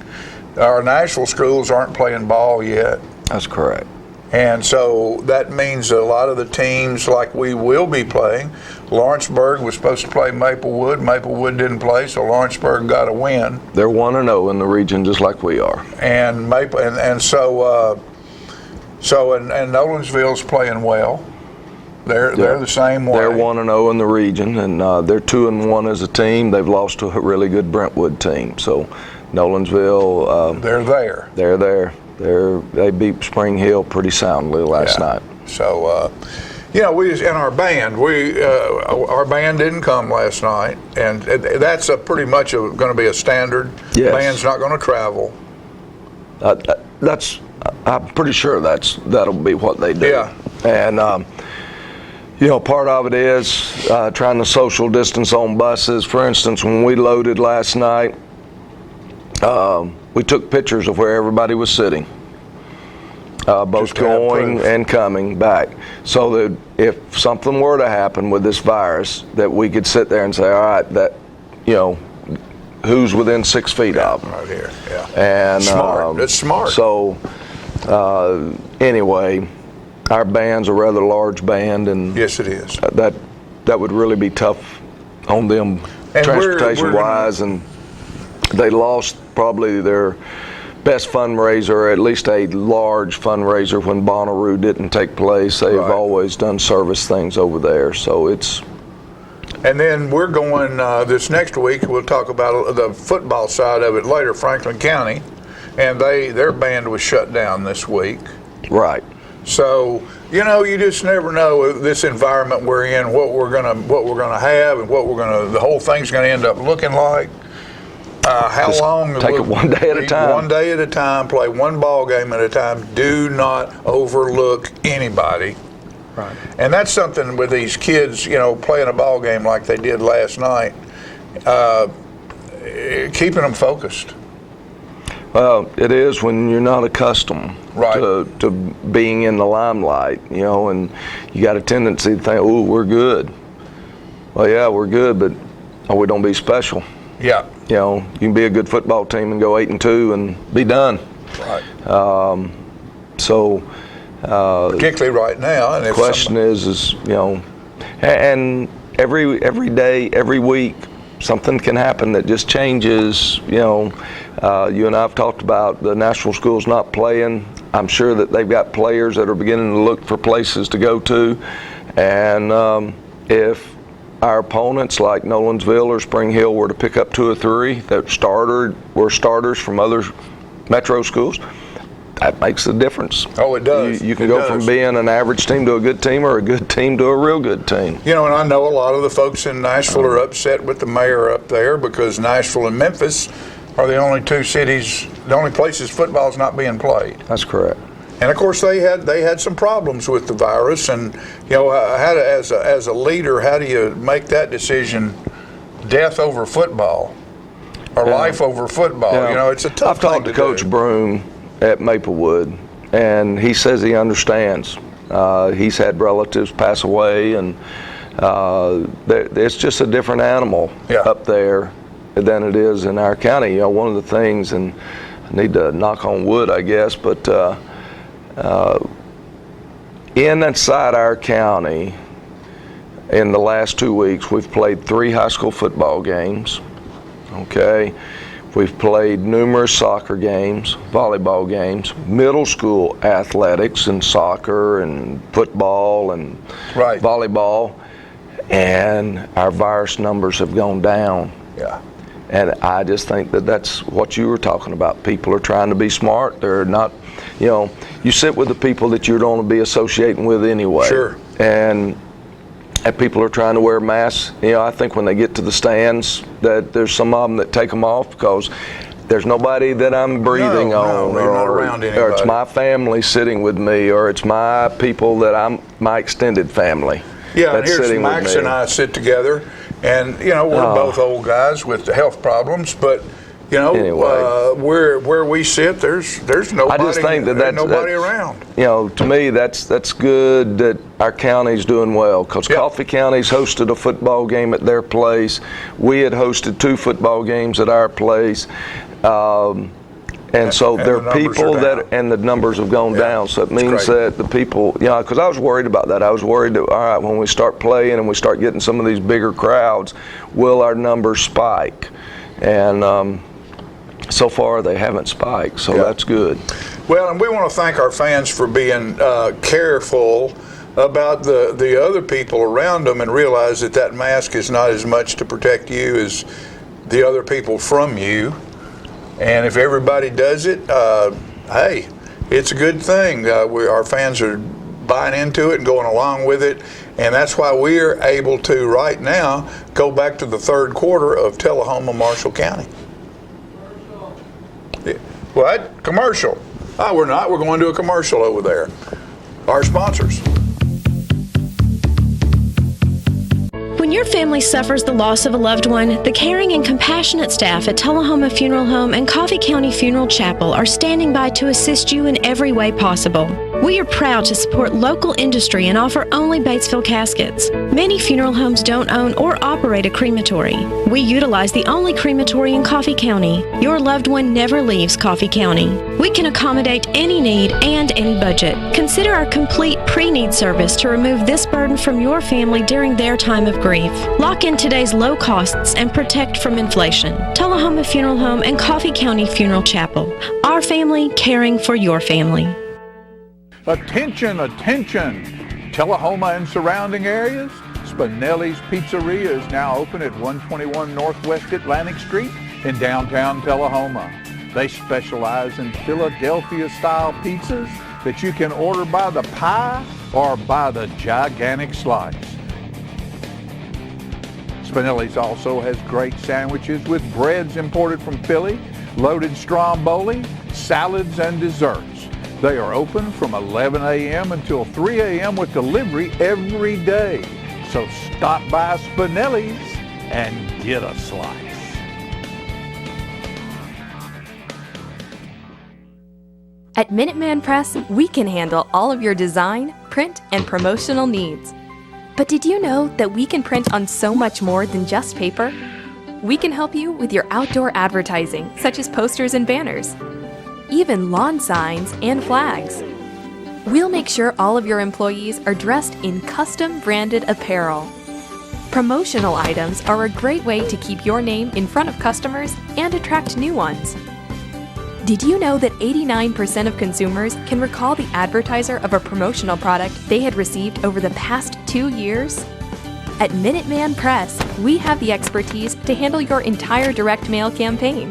Our Nashville schools aren't playing ball yet. That's correct. And so that means a lot of the teams, like we will be playing, Lawrenceburg was supposed to play Maplewood. Maplewood didn't play, so Lawrenceburg got a win. They're 1-0 in the region, just like we are. And Nolensville's playing well. They're the same way. They're 1-0 in the region, and they're 2-1 as a team. They've lost to a really good Brentwood team. So Nolensville, they're there. They're there. They beat Spring Hill pretty soundly last night. So, we in our band, our band didn't come last night, and that's pretty much going to be a standard. Yes. Band's not going to travel. I'm pretty sure that'll be what they do. Yeah. And part of it is trying to social distance on buses. For instance, when we loaded last night, we took pictures of where everybody was sitting, both going and coming back, so that if something were to happen with this virus, that we could sit there and say, all right, who's within 6 feet of them. Right here, yeah. And smart. That's smart. So anyway, our band's a rather large band, and yes, it is. That would really be tough on them transportation-wise, and they lost probably their best fundraiser, or at least a large fundraiser, when Bonnaroo didn't take place. They've always done service things over there, so it's. And then we're going this next week. We'll talk about the football side of it later. Franklin County, and their band was shut down this week. Right. So you just never know this environment we're in, what we're gonna have, and the whole thing's gonna end up looking like. How Just long? Take it one day at a time. One day at a time. Play one ball game at a time. Do not overlook anybody. Right. And that's something with these kids, playing a ball game like they did last night, keeping them focused. Well, it is when you're not accustomed to being in the limelight, and you got a tendency to think, "Oh, we're good." Well, yeah, we're good, but we don't be special. Yeah. You can be a good football team and go 8-2 and be done. Right. Particularly right now. And the question is, and every day, every week, something can happen that just changes. You and I have talked about the national schools not playing. I'm sure that they've got players that are beginning to look for places to go to, and if our opponents like Nolensville or Spring Hill were to pick up 2 or 3 that were starters from other metro schools, that makes a difference. Oh, it does. You can go from being an average team to a good team, or a good team to a real good team. And I know a lot of the folks in Nashville are upset with the mayor up there, because Nashville and Memphis are the only 2 cities, the only places football's not being played. That's correct. And of course, they had some problems with the virus, and as a leader, how do you make that decision? Death over football, or life over football? It's a tough thing to do. I've talked to Coach Broom at Maplewood, and he says he understands. He's had relatives pass away, and it's just a different animal up there than it is in our county. One of the things, and I need to knock on wood, I guess, but inside our county, in the last 2 weeks, we've played 3 high school football games. Okay, we've played numerous soccer games, volleyball games, middle school athletics and soccer and football and volleyball, and our virus numbers have gone down. Yeah. And I just think that that's what you were talking about. People are trying to be smart. They're not, you sit with the people that you're going to be associating with anyway. Sure. And people are trying to wear masks. I think when they get to the stands that there's some of them that take them off because there's nobody that I'm breathing on, you're not around anybody. or it's my family sitting with me, or it's my people that my extended family. Yeah, and that's here's sitting Max with me. and I sit together, and we're both old guys with the health problems, but Anyway. where we sit, there's nobody. I just think that's nobody around. To me, that's good that our county's doing well, because Coffee County's hosted a football game at their place. We had hosted 2 football games at our place. And so there are people and the numbers have gone down. So it means that the people, because I was worried about that. I was worried that, all right, when we start playing and we start getting some of these bigger crowds, will our numbers spike? And so far they haven't spiked, so that's good. Well, and we want to thank our fans for being careful about the other people around them, and realize that mask is not as much to protect you as the other people from you. And if everybody does it, hey, it's a good thing. Our fans are buying into it and going along with it, and that's why we're able to right now go back to the third quarter of Tullahoma, Marshall County. What? Commercial? Oh, we're not. We're going to a commercial over there. Our sponsors. When your family suffers the loss of a loved one, the caring and compassionate staff at Tullahoma Funeral Home and Coffee County Funeral Chapel are standing by to assist you in every way possible. We are proud to support local industry and offer only Batesville caskets. Many funeral homes don't own or operate a crematory. We utilize the only crematory in Coffee County. Your loved one never leaves Coffee County. We can accommodate any need and any budget. Consider our complete pre-need service to remove this burden from your family during their time of grief. Lock in today's low costs and protect from inflation. Tullahoma Funeral Home and Coffee County Funeral Chapel. Our family caring for your family. Attention, attention! Tullahoma and surrounding areas? Spinelli's Pizzeria is now open at 121 Northwest Atlantic Street in downtown Tullahoma. They specialize in Philadelphia-style pizzas that you can order by the pie or by the gigantic slice. Spinelli's also has great sandwiches with breads imported from Philly, loaded stromboli, salads, and desserts. They are open from 11 a.m. until 3 a.m. with delivery every day. So stop by Spinelli's and get a slice. At Minuteman Press, we can handle all of your design, print, and promotional needs. But did you know that we can print on so much more than just paper? We can help you with your outdoor advertising, such as posters and banners, even lawn signs and flags. We'll make sure all of your employees are dressed in custom branded apparel. Promotional items are a great way to keep your name in front of customers and attract new ones. Did you know that 89% of consumers can recall the advertiser of a promotional product they had received over the past 2 years? At Minuteman Press, we have the expertise to handle your entire direct mail campaign.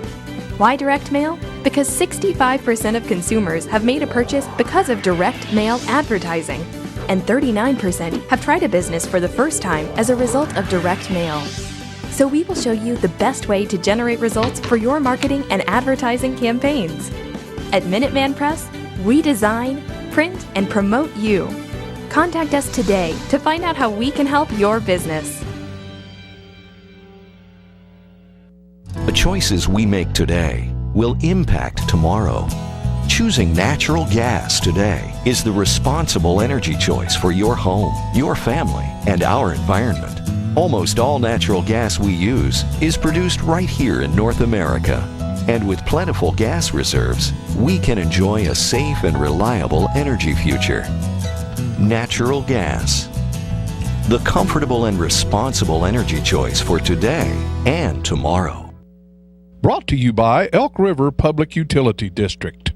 Why direct mail? Because 65% of consumers have made a purchase because of direct mail advertising, and 39% have tried a business for the first time as a result of direct mail. So we will show you the best way to generate results for your marketing and advertising campaigns. At Minuteman Press, we design, print, and promote you. Contact us today to find out how we can help your business. The choices we make today will impact tomorrow. Choosing natural gas today is the responsible energy choice for your home, your family, and our environment. Almost all natural gas we use is produced right here in North America. And with plentiful gas reserves, we can enjoy a safe and reliable energy future. Natural gas. The comfortable and responsible energy choice for today and tomorrow. Brought to you by Elk River Public Utility District.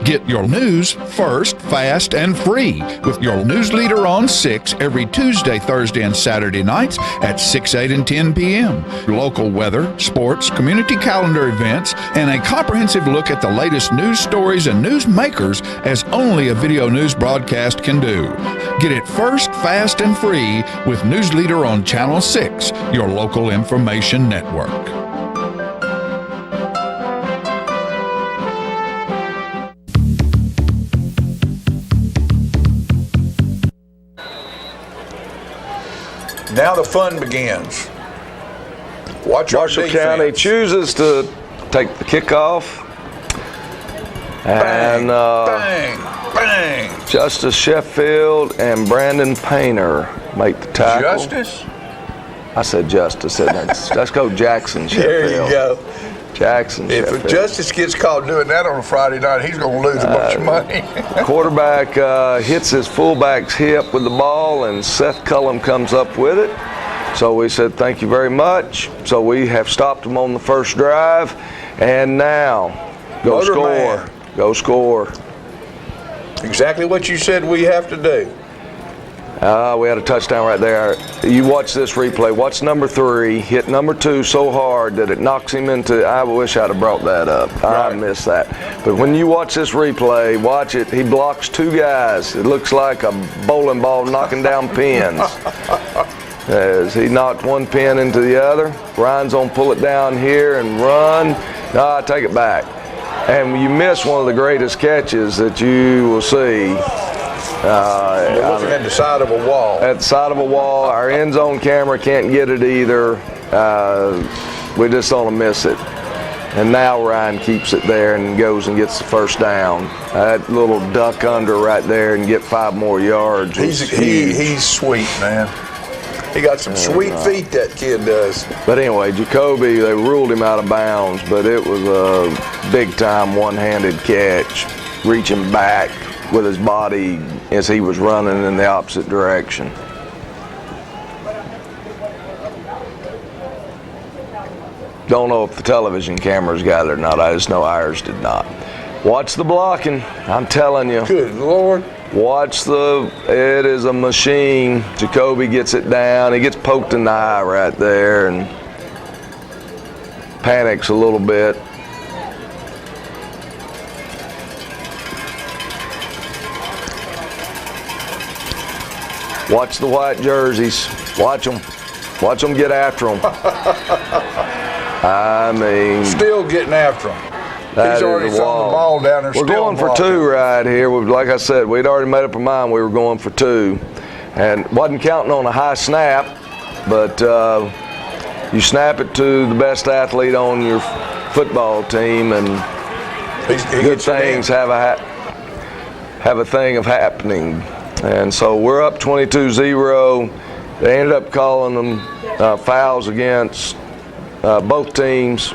Get your news first, fast, and free with your news leader on 6 every Tuesday, Thursday, and Saturday nights at 6, 8, and 10 p.m. Local weather, sports, community calendar events, and a comprehensive look at the latest news stories and news makers as only a video news broadcast can do. Get it first, fast, and free with News Leader on Channel 6, your local information network. Now the fun begins. Watch Marshall County chooses to take the kickoff. Bang, And bang, bang. Justice Sheffield and Brandon Painter make the tackle. Justice? I said Justice. Let's go Jackson Sheffield. There you go. Jackson If Sheffield. Justice gets caught doing that on a Friday night, he's going to lose a bunch of money. Quarterback hits his fullback's hip with the ball, and Seth Cullum comes up with it. So we said, thank you very much. So we have stopped them on the first drive. And now, go Motor score. man. Go score. Exactly what you said we have to do. We had a touchdown right there. You watch this replay. Watch number 3 hit number 2 so hard that it knocks him into. I wish I'd have brought that up. Right. I missed that. But when you watch this replay, watch it. He blocks 2 guys. It looks like a bowling ball knocking down pins. As he knocked one pin into the other. Ryan's gonna pull it down here and run. No, I take it back. And you miss one of the greatest catches that you will see. You're looking at the side of a wall. At the side of a wall. Our end zone camera can't get it either. We just don't miss it. And now Ryan keeps it there and goes and gets the first down. That little duck under right there and get 5 more yards. He's sweet, man. He got some sweet feet, that kid does. But anyway, Jacoby, they ruled him out of bounds, but it was a big-time one-handed catch, reaching back with his body as he was running in the opposite direction. Don't know if the television cameras got it or not. I just know ours did not. Watch the blocking. I'm telling you. Good Lord. Watch it is a machine. Jacoby gets it down. He gets poked in the eye right there and panics a little bit. Watch the white jerseys. Watch them. Watch them get after them. I mean. Still getting after him. He's already thrown the ball down there. We're going for 2 right here. Like I said, we'd already made up our mind we were going for 2. And wasn't counting on a high snap, but you snap it to the best athlete on your football team, and good things have a thing of happening. And so we're up 22-0. They ended up calling them fouls against both teams.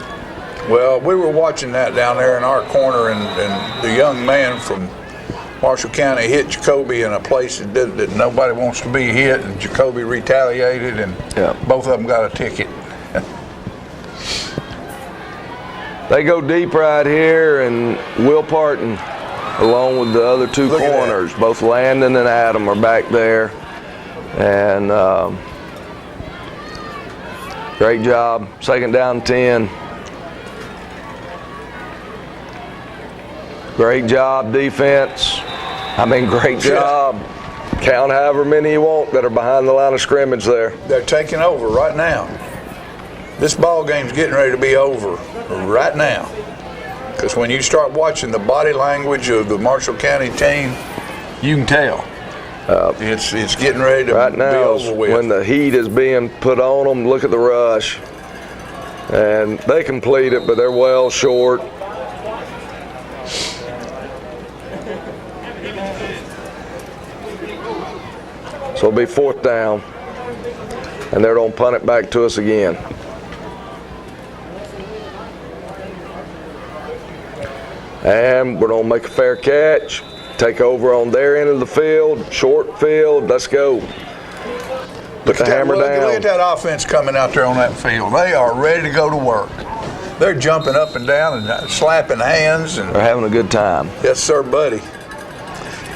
Well, we were watching that down there in our corner, and the young man from Marshall County hit Jacoby in a place that nobody wants to be hit, and Jacoby retaliated, and both of them got a ticket. They go deep right here, and Will Parton, along with the other 2 corners, both Landon and Adam are back there. And great job. 2nd down 10. Great job, defense. I mean, great job. Count however many you want that are behind the line of scrimmage there. They're taking over right now. This ball game's getting ready to be over right now. Because when you start watching the body language of the Marshall County team, you can tell. It's getting ready to right now be over with. When the heat is being put on them, look at the rush. And they complete it, but they're well short. So it'll be 4th down, and they're going to punt it back to us again. And we're going to make a fair catch, take over on their end of the field, short field, let's go. Put the hammer down. Look at that offense coming out there on that field. They are ready to go to work. They're jumping up and down and slapping hands. And they're having a good time. Yes, sir, buddy.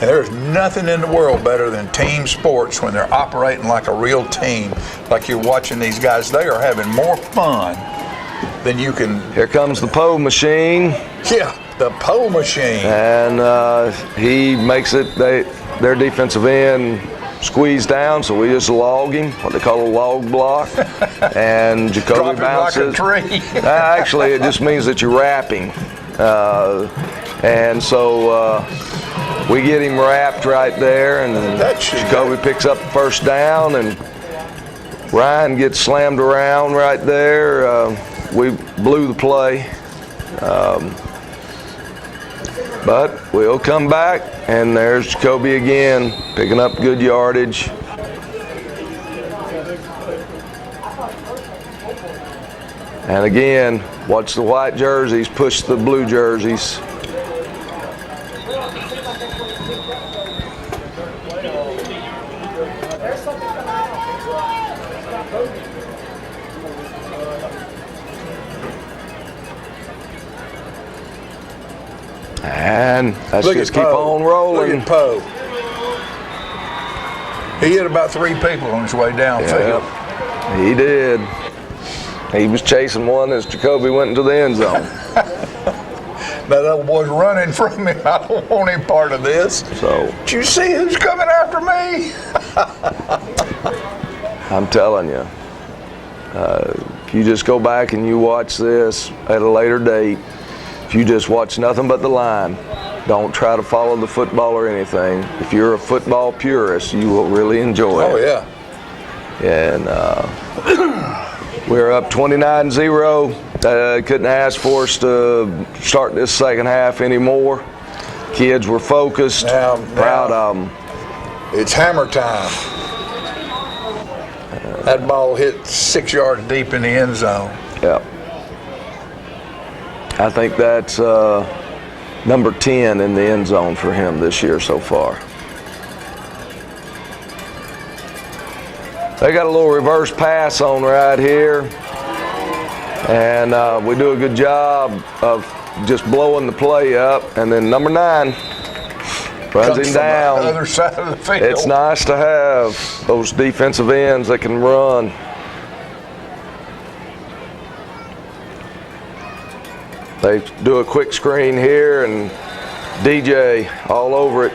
And there's nothing in the world better than team sports when they're operating like a real team, like you're watching these guys. They are having more fun than you can. Here comes the pole machine. Yeah, the pole machine. And he makes it, their defensive end squeeze down, so we just log him, what they call a log block. And Jacoby bounces. Like a tree. Actually, it just means that you're wrapping. And so we get him wrapped right there, and Jacoby picks up the first down, and Ryan gets slammed around right there. We blew the play. But we'll come back, and there's Jacoby again, picking up good yardage. And again, watch the white jerseys push the blue jerseys. And let's just keep on rolling. Look at Poe. He hit about 3 people on his way downfield. Yeah, he did. He was chasing one as Jacoby went into the end zone. That old boy's running from me. I don't want any part of this. So, did you see who's coming after me? I'm telling you, if you just go back and you watch this at a later date, if you just watch nothing but the line, don't try to follow the football or anything. If you're a football purist, you will really enjoy it. Oh, yeah. And we're up 29-0. Couldn't ask for us to start this second half anymore. Kids were focused, proud of them. It's hammer time. That ball hit 6 yards deep in the end zone. Yep. I think that's number 10 in the end zone for him this year so far. They got a little reverse pass on right here. And we do a good job of just blowing the play up. And then number 9 runs him down. On the other side of the field. It's nice to have those defensive ends that can run. They do a quick screen here, and DJ all over it.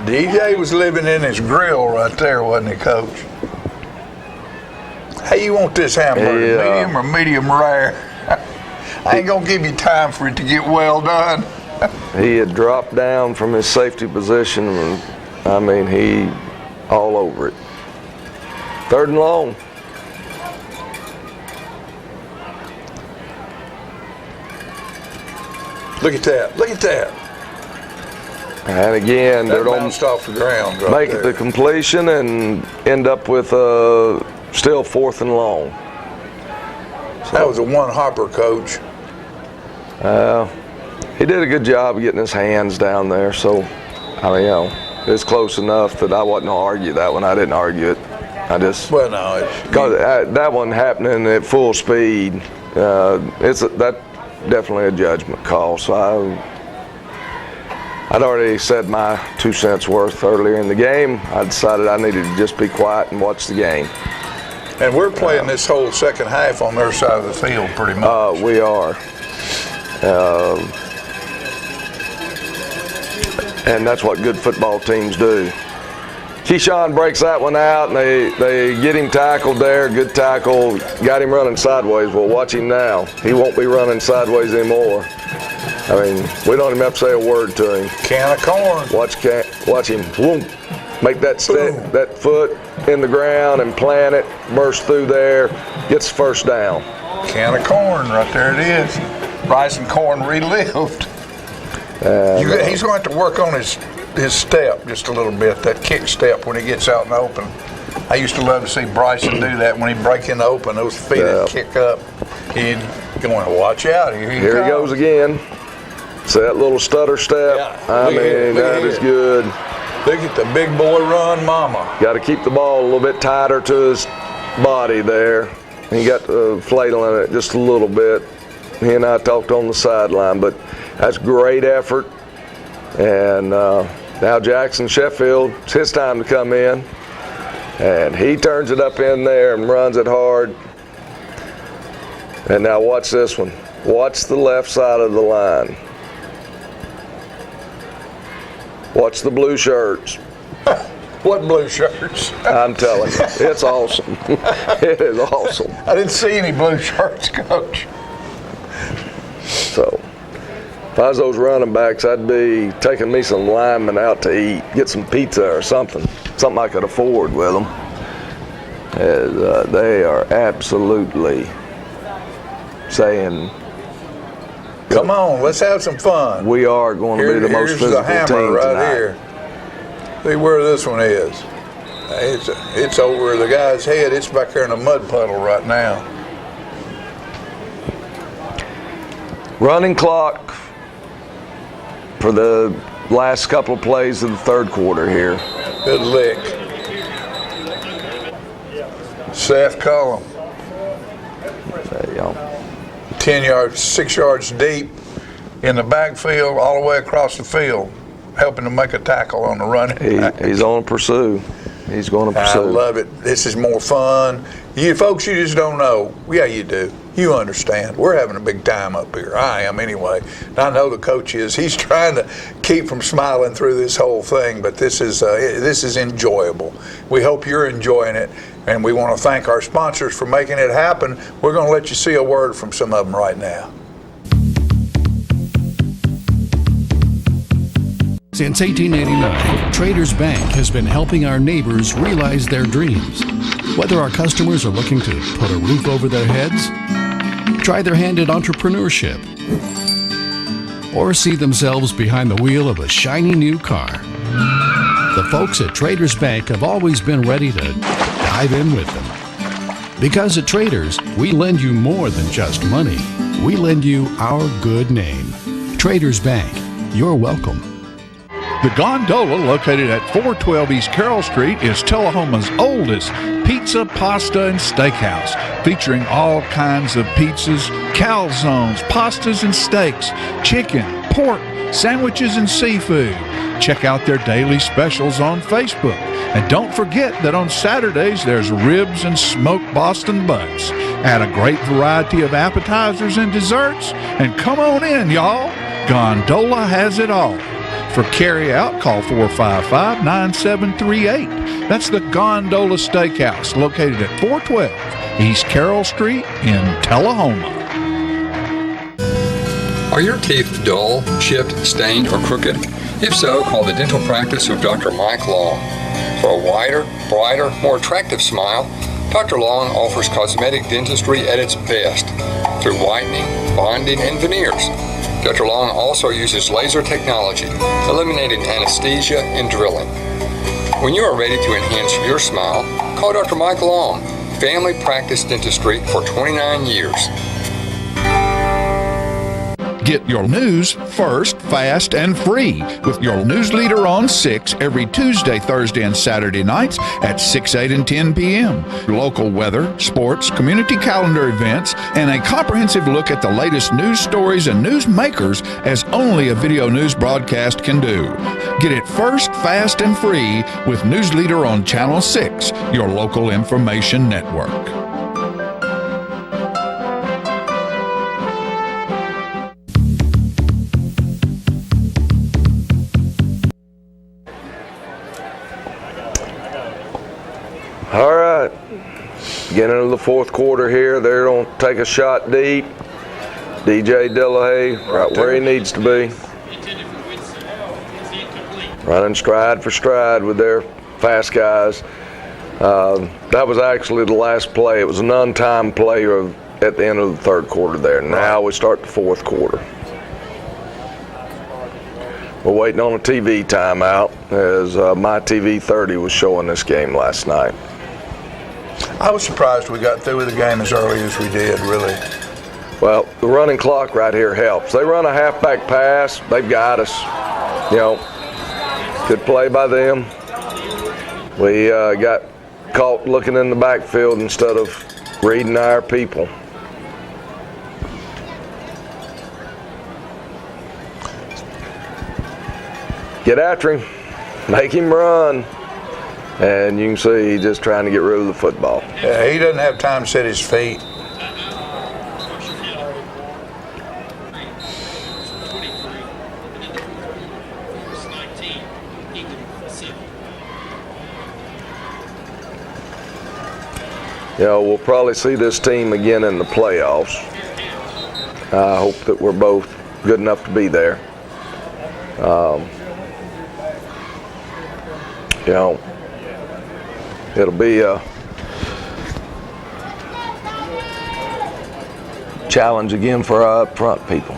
DJ was living in his grill right there, wasn't he, Coach? Hey, you want this hamburger, medium or medium rare? I ain't gonna give you time for it to get well done. He had dropped down from his safety position, and I mean, he all over it. 3rd and long. Look at that, look at that. And again, that bounced off the ground right make there. it the completion and end up with still 4th and long. So that was a one hopper, Coach. He did a good job of getting his hands down there, so I mean, you know, it's close enough that I wasn't gonna argue that one. I didn't argue it. I just because that one happening at full speed. That definitely a judgment call. So I'd already said my 2 cents worth earlier in the game. I decided I needed to just be quiet and watch the game. And we're playing this whole second half on their side of the field, pretty much. We are. And that's what good football teams do. Keyshawn breaks that one out, and they get him tackled there. Good tackle. Got him running sideways. Well, watch him now. He won't be running sideways anymore. I mean, we don't even have to say a word to him. Can of corn. Watch him. Whoom. Make that step, that foot in the ground and plant it. Burst through there. Gets the first down. Can of corn. Right there it is. Rice and corn relived. He's going to have to work on his step just a little bit, that kick step when he gets out in the open. I used to love to see Bryson do that when he'd break in the open, those feet would kick up. He'd going to watch out. Here he goes again. So that little stutter step, I mean, that is good. Look at the big boy run, mama. Got to keep the ball a little bit tighter to his body there. He got the flail in it just a little bit. He and I talked on the sideline, but that's great effort. And now Jackson Sheffield, it's his time to come in. And he turns it up in there and runs it hard. And now watch this one. Watch the left side of the line. Watch the blue shirts. What blue shirts? I'm telling you, it's awesome. It is awesome. I didn't see any blue shirts, Coach. So, if I was those running backs, I'd be taking me some linemen out to eat, get some pizza or something I could afford with them. As, they are absolutely saying, come on, let's have some fun. We are going to be the most physical hammer team right tonight. Here. See where this one is. It's over the guy's head. It's back there in a mud puddle right now. Running clock for the last couple of plays of the third quarter here. Good lick. Seth Cullum. There you go. 10 yards, 6 yards deep in the backfield, all the way across the field, helping to make a tackle on the run. He's on pursue. He's going to pursue. I love it. This is more fun. You folks, you just don't know. Yeah, you do. You understand. We're having a big time up here. I am anyway. I know the coach is. He's trying to keep from smiling through this whole thing, but this is enjoyable. We hope you're enjoying it, and we want to thank our sponsors for making it happen. We're going to let you see a word from some of them right now. Since 1889, Traders Bank has been helping our neighbors realize their dreams. Whether our customers are looking to put a roof over their heads, try their hand at entrepreneurship, or see themselves behind the wheel of a shiny new car, the folks at Traders Bank have always been ready to dive in with them. Because at Traders, we lend you more than just money. We lend you our good name. Traders Bank, you're welcome. The Gondola, located at 412 East Carroll Street, is Tullahoma's oldest pizza, pasta, and steakhouse, featuring all kinds of pizzas, calzones, pastas and steaks, chicken, pork, sandwiches, and seafood. Check out their daily specials on Facebook. And don't forget that on Saturdays there's ribs and smoked Boston butts. Add a great variety of appetizers and desserts, and come on in, y'all. Gondola has it all. For carry-out, call 455-9738. That's the Gondola Steakhouse, located at 412 East Carroll Street in Tullahoma. Are your teeth dull, chipped, stained, or crooked? If so, call the dental practice of Dr. Mike Long. For a wider, brighter, more attractive smile, Dr. Long offers cosmetic dentistry at its best through whitening, bonding, and veneers. Dr. Long also uses laser technology, eliminating anesthesia and drilling. When you are ready to enhance your smile, call Dr. Mike Long, family practice dentistry for 29 years. Get your news first, fast, and free with your news leader on 6 every Tuesday, Thursday, and Saturday nights at 6, 8, and 10 p.m. Local weather, sports, community calendar events, and a comprehensive look at the latest news stories and news makers as only a video news broadcast can do. Get it first, fast, and free with News Leader on Channel 6, your local information network. All right, getting into the fourth quarter here. They're going to take a shot deep. DJ Delahaye right where he needs to be. Running stride for stride with their fast guys. That was actually the last play. It was an untimed play at the end of the third quarter there. Now we start the fourth quarter. We're waiting on a TV timeout as my TV 30 was showing this game last night. I was surprised we got through with the game as early as we did, really. Well, the running clock right here helps. They run a halfback pass, they've got us. You know, good play by them. We got caught looking in the backfield instead of reading our people. Get after him. Make him run. And you can see he's just trying to get rid of the football. Yeah, he doesn't have time to set his feet. You know, we'll probably see this team again in the playoffs. I hope that we're both good enough to be there. You know, it'll be a challenge again for our up front people.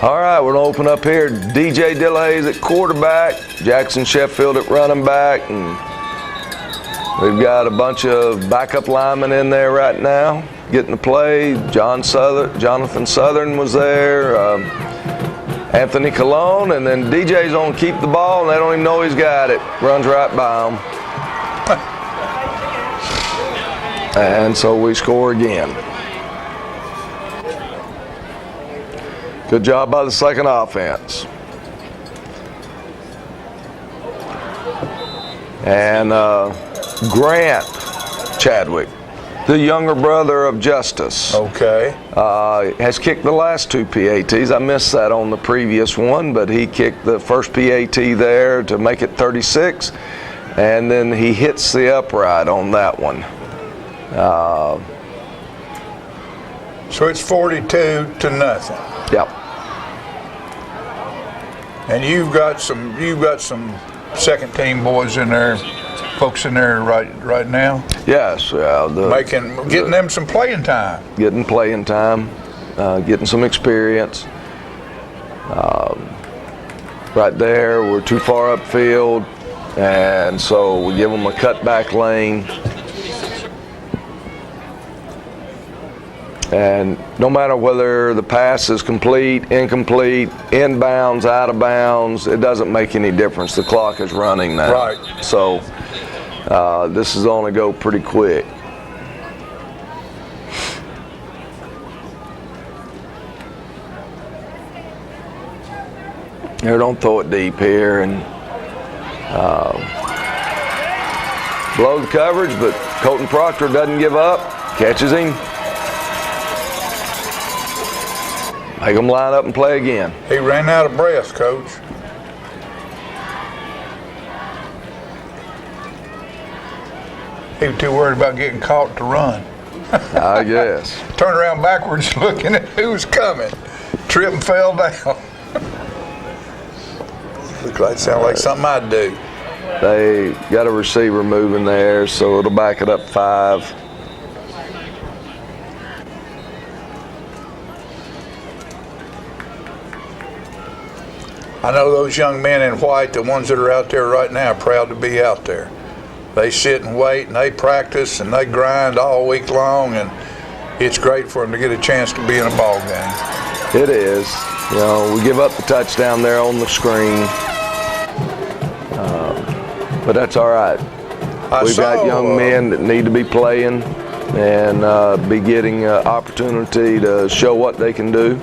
All right, we're going to open up here. DJ Dillahay's at quarterback, Jackson Sheffield at running back, and we've got a bunch of backup linemen in there right now getting to play. Jonathan Southern was there, Anthony Colon, and then DJ's on to keep the ball, and they don't even know he's got it. Runs right by him. And so we score again. Good job by the second offense. And Grant Chadwick, the younger brother of Justice. Okay. Has kicked the last 2 PATs. I missed that on the previous one, but he kicked the first PAT there to make it 36, and then he hits the upright on that one. So it's 42-0. Yep. And you've got some second team boys in there, folks in there right now. Yes, getting them some playing time. Getting playing time, getting some experience. Right there, we're too far upfield, and so we give them a cutback lane. And no matter whether the pass is complete, incomplete, inbounds, out of bounds, it doesn't make any difference. The clock is running now. Right. So this is going to go pretty quick. Here, don't throw it deep here and blow the coverage, but Colton Proctor doesn't give up, catches him. Make them line up and play again. He ran out of breath, Coach. He was too worried about getting caught to run. I guess. Turned around backwards looking at who's coming. Tripped and fell down. Sound like something I'd do. They got a receiver moving there, so it'll back it up 5. I know those young men in white, the ones that are out there right now, are proud to be out there. They sit and wait, and they practice, and they grind all week long, and it's great for them to get a chance to be in a ball game. It is. You know, we give up the touchdown there on the screen, but that's all right. We've got young men that need to be playing and be getting an opportunity to show what they can do.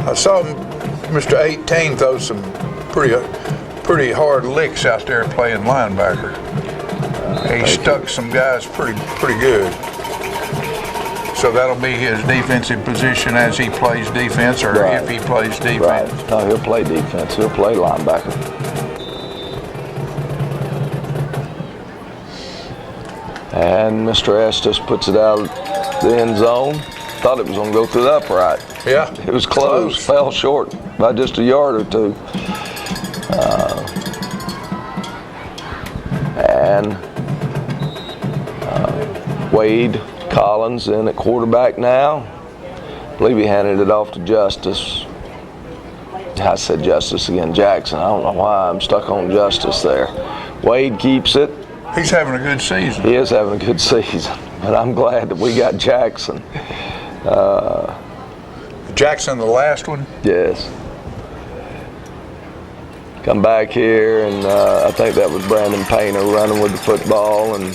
I saw Mr. 18 throw some pretty hard licks out there playing linebacker. He stuck some guys pretty good. So that'll be his defensive position as he plays defense, or right. If he plays defense. Right. No, he'll play defense. He'll play linebacker. And Mr. Estes puts it out the end zone. Thought it was going to go through the upright. Yeah. It was close. Fell short by just a yard or two. And Wade Collins in at quarterback now. I believe he handed it off to Justice. I said Justice again, Jackson. I don't know why I'm stuck on Justice there. Wade keeps it. He's having a good season. He is having a good season, but I'm glad that we got Jackson. Jackson, the last one? Yes. Come back here, and I think that was Brandon Painter running with the football, and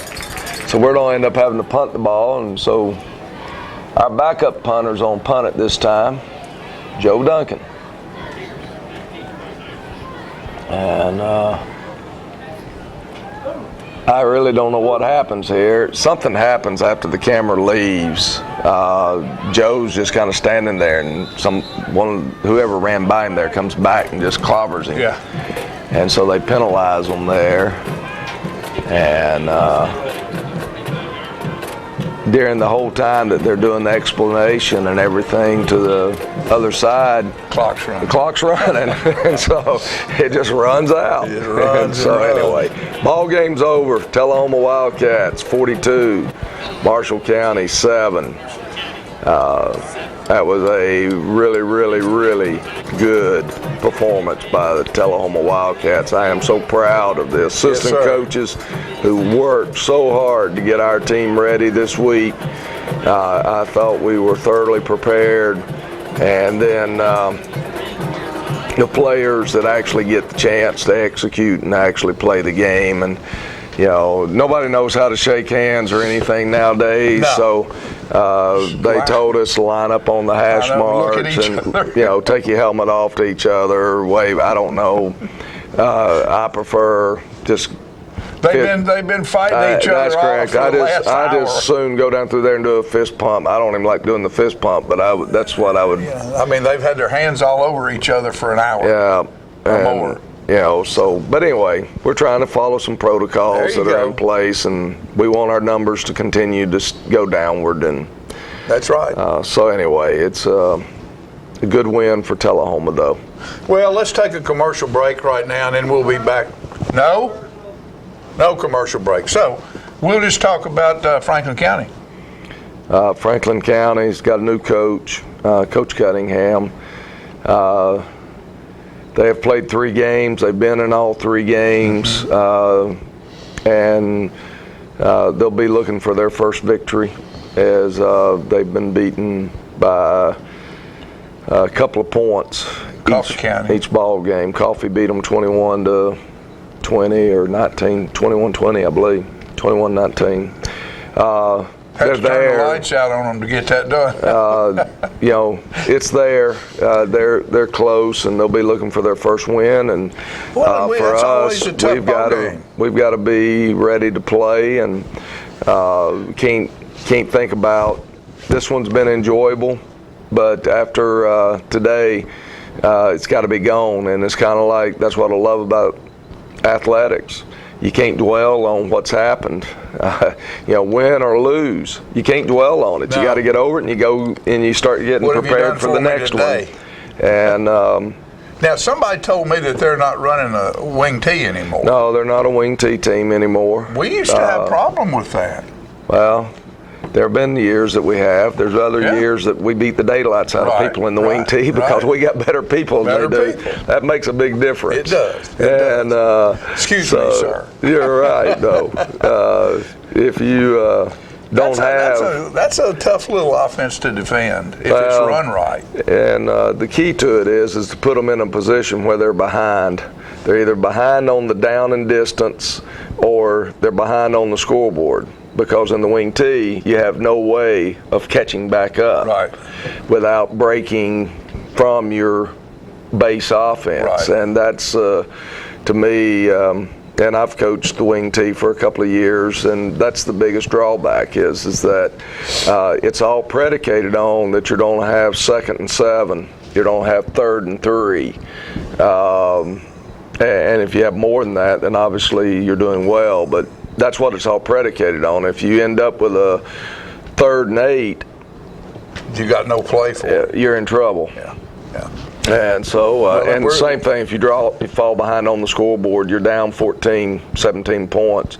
so we're going to end up having to punt the ball, and so our backup punter's on punt it this time, Joe Duncan. And I really don't know what happens here. Something happens after the camera leaves. Joe's just kind of standing there, and whoever ran by him there comes back and just clobbers him. Yeah. And so they penalize him there. And during the whole time that they're doing the explanation and everything to the other side, the clock's running, and so it just runs out. It runs and so anyway, ball game's over. Tullahoma Wildcats 42, Marshall County 7. That was a really, really, really good performance by the Tullahoma Wildcats. I am so proud of the assistant coaches who worked so hard to get our team ready this week. I thought we were thoroughly prepared. And then the players that actually get the chance to execute and actually play the game. And, you know, nobody knows how to shake hands or anything nowadays. No. So they told us to line up on the hash marks and, you know, take your helmet off to each other, wave. I don't know. I prefer just. They've been fighting each other. That's correct. I just soon go down through there and do a fist pump. I don't even like doing the fist pump, but that's what I would. Yeah, I mean, they've had their hands all over each other for an hour. Yeah, or more. You know, so, but anyway, we're trying to follow some protocols that are in place, and we want our numbers to continue to go downward. And that's right. So anyway, it's a good win for Tullahoma, though. Well, let's take a commercial break right now, and then we'll be back. No commercial break. So we'll just talk about Franklin County. Franklin County's got a new coach, Coach Cunningham. They have played 3 games. They've been in all 3 games, and they'll be looking for their first victory, as they've been beaten by a couple of points each ball game. Coffee beat them 21-20 or 21-20, I believe, 21-19. Had to turn the lights out on them to get that done. You know, it's there. They're close, and they'll be looking for their first win. And for us, we've got to be ready to play, and can't think about. This one's been enjoyable, but after today, it's got to be gone. And it's kind of like, that's what I love about athletics. You can't dwell on what's happened, you know, win or lose. You can't dwell on it. No. You got to get over it, and you go and you start getting prepared for the next one. And now, somebody told me that they're not running a wing T anymore. No, they're not a wing T team anymore. We used to have a problem with that. Well, there have been years that we have. There's other years that we beat the daylights out of people in the wing T because we got better people than they do. That makes a big difference. It does. Excuse me, sir. You're right, though. If you don't that's a tough little offense to defend if it's run right. And the key to it is to put them in a position where they're behind. They're either behind on the down and distance, or they're behind on the scoreboard. Because in the wing T, you have no way of catching back up without breaking from your base offense. And that's, to me, and I've coached the wing T for a couple of years, and that's the biggest drawback is that it's all predicated on that you don't have 2nd and 7, you don't have 3rd and 3. And if you have more than that, then obviously you're doing well. But that's what it's all predicated on. If you end up with a 3rd and 8, you got no play for it. You're in trouble. And so, and the same thing, if you fall behind on the scoreboard, you're down 14, 17 points.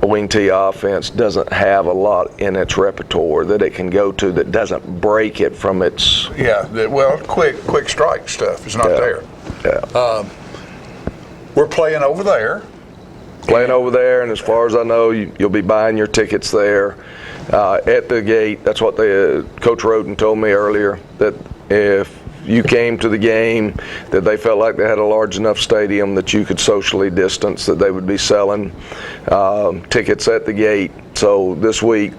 A wing T offense doesn't have a lot in its repertoire that it can go to that doesn't break it from its. Quick strike stuff is not there. We're playing over there. And as far as I know, you'll be buying your tickets there at the gate. That's what Coach Roden told me earlier, that if you came to the game, that they felt like they had a large enough stadium that you could socially distance, that they would be selling tickets at the gate. So this week,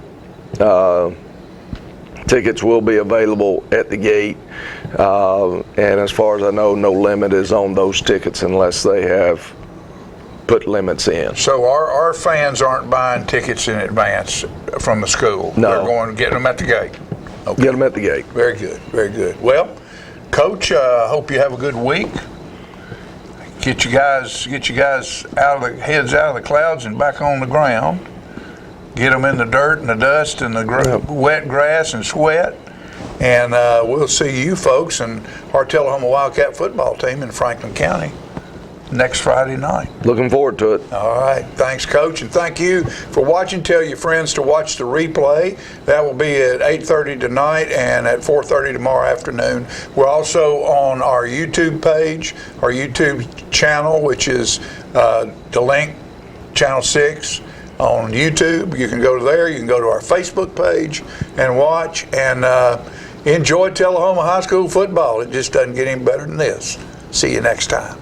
tickets will be available at the gate And as far as I know, no limit is on those tickets unless they have put limits in. So our fans aren't buying tickets in advance from the school. No. They're going to get them at the gate. Okay. Get them at the gate. Very good, very good. Well, Coach, hope you have a good week. Get you guys heads out of the clouds and back on the ground. Get them in the dirt and the dust and the wet grass and sweat. And we'll see you folks and our Tullahoma Wildcat football team in Franklin County next Friday night. Looking forward to it. All right. Thanks, Coach. And thank you for watching. Tell your friends to watch the replay. That will be at 8:30 tonight and at 4:30 tomorrow afternoon. We're also on our YouTube page, our YouTube channel, which is the link, Channel 6 on YouTube. You can go to there. You can go to our Facebook page and watch and enjoy Tullahoma High School football. It just doesn't get any better than this. See you next time.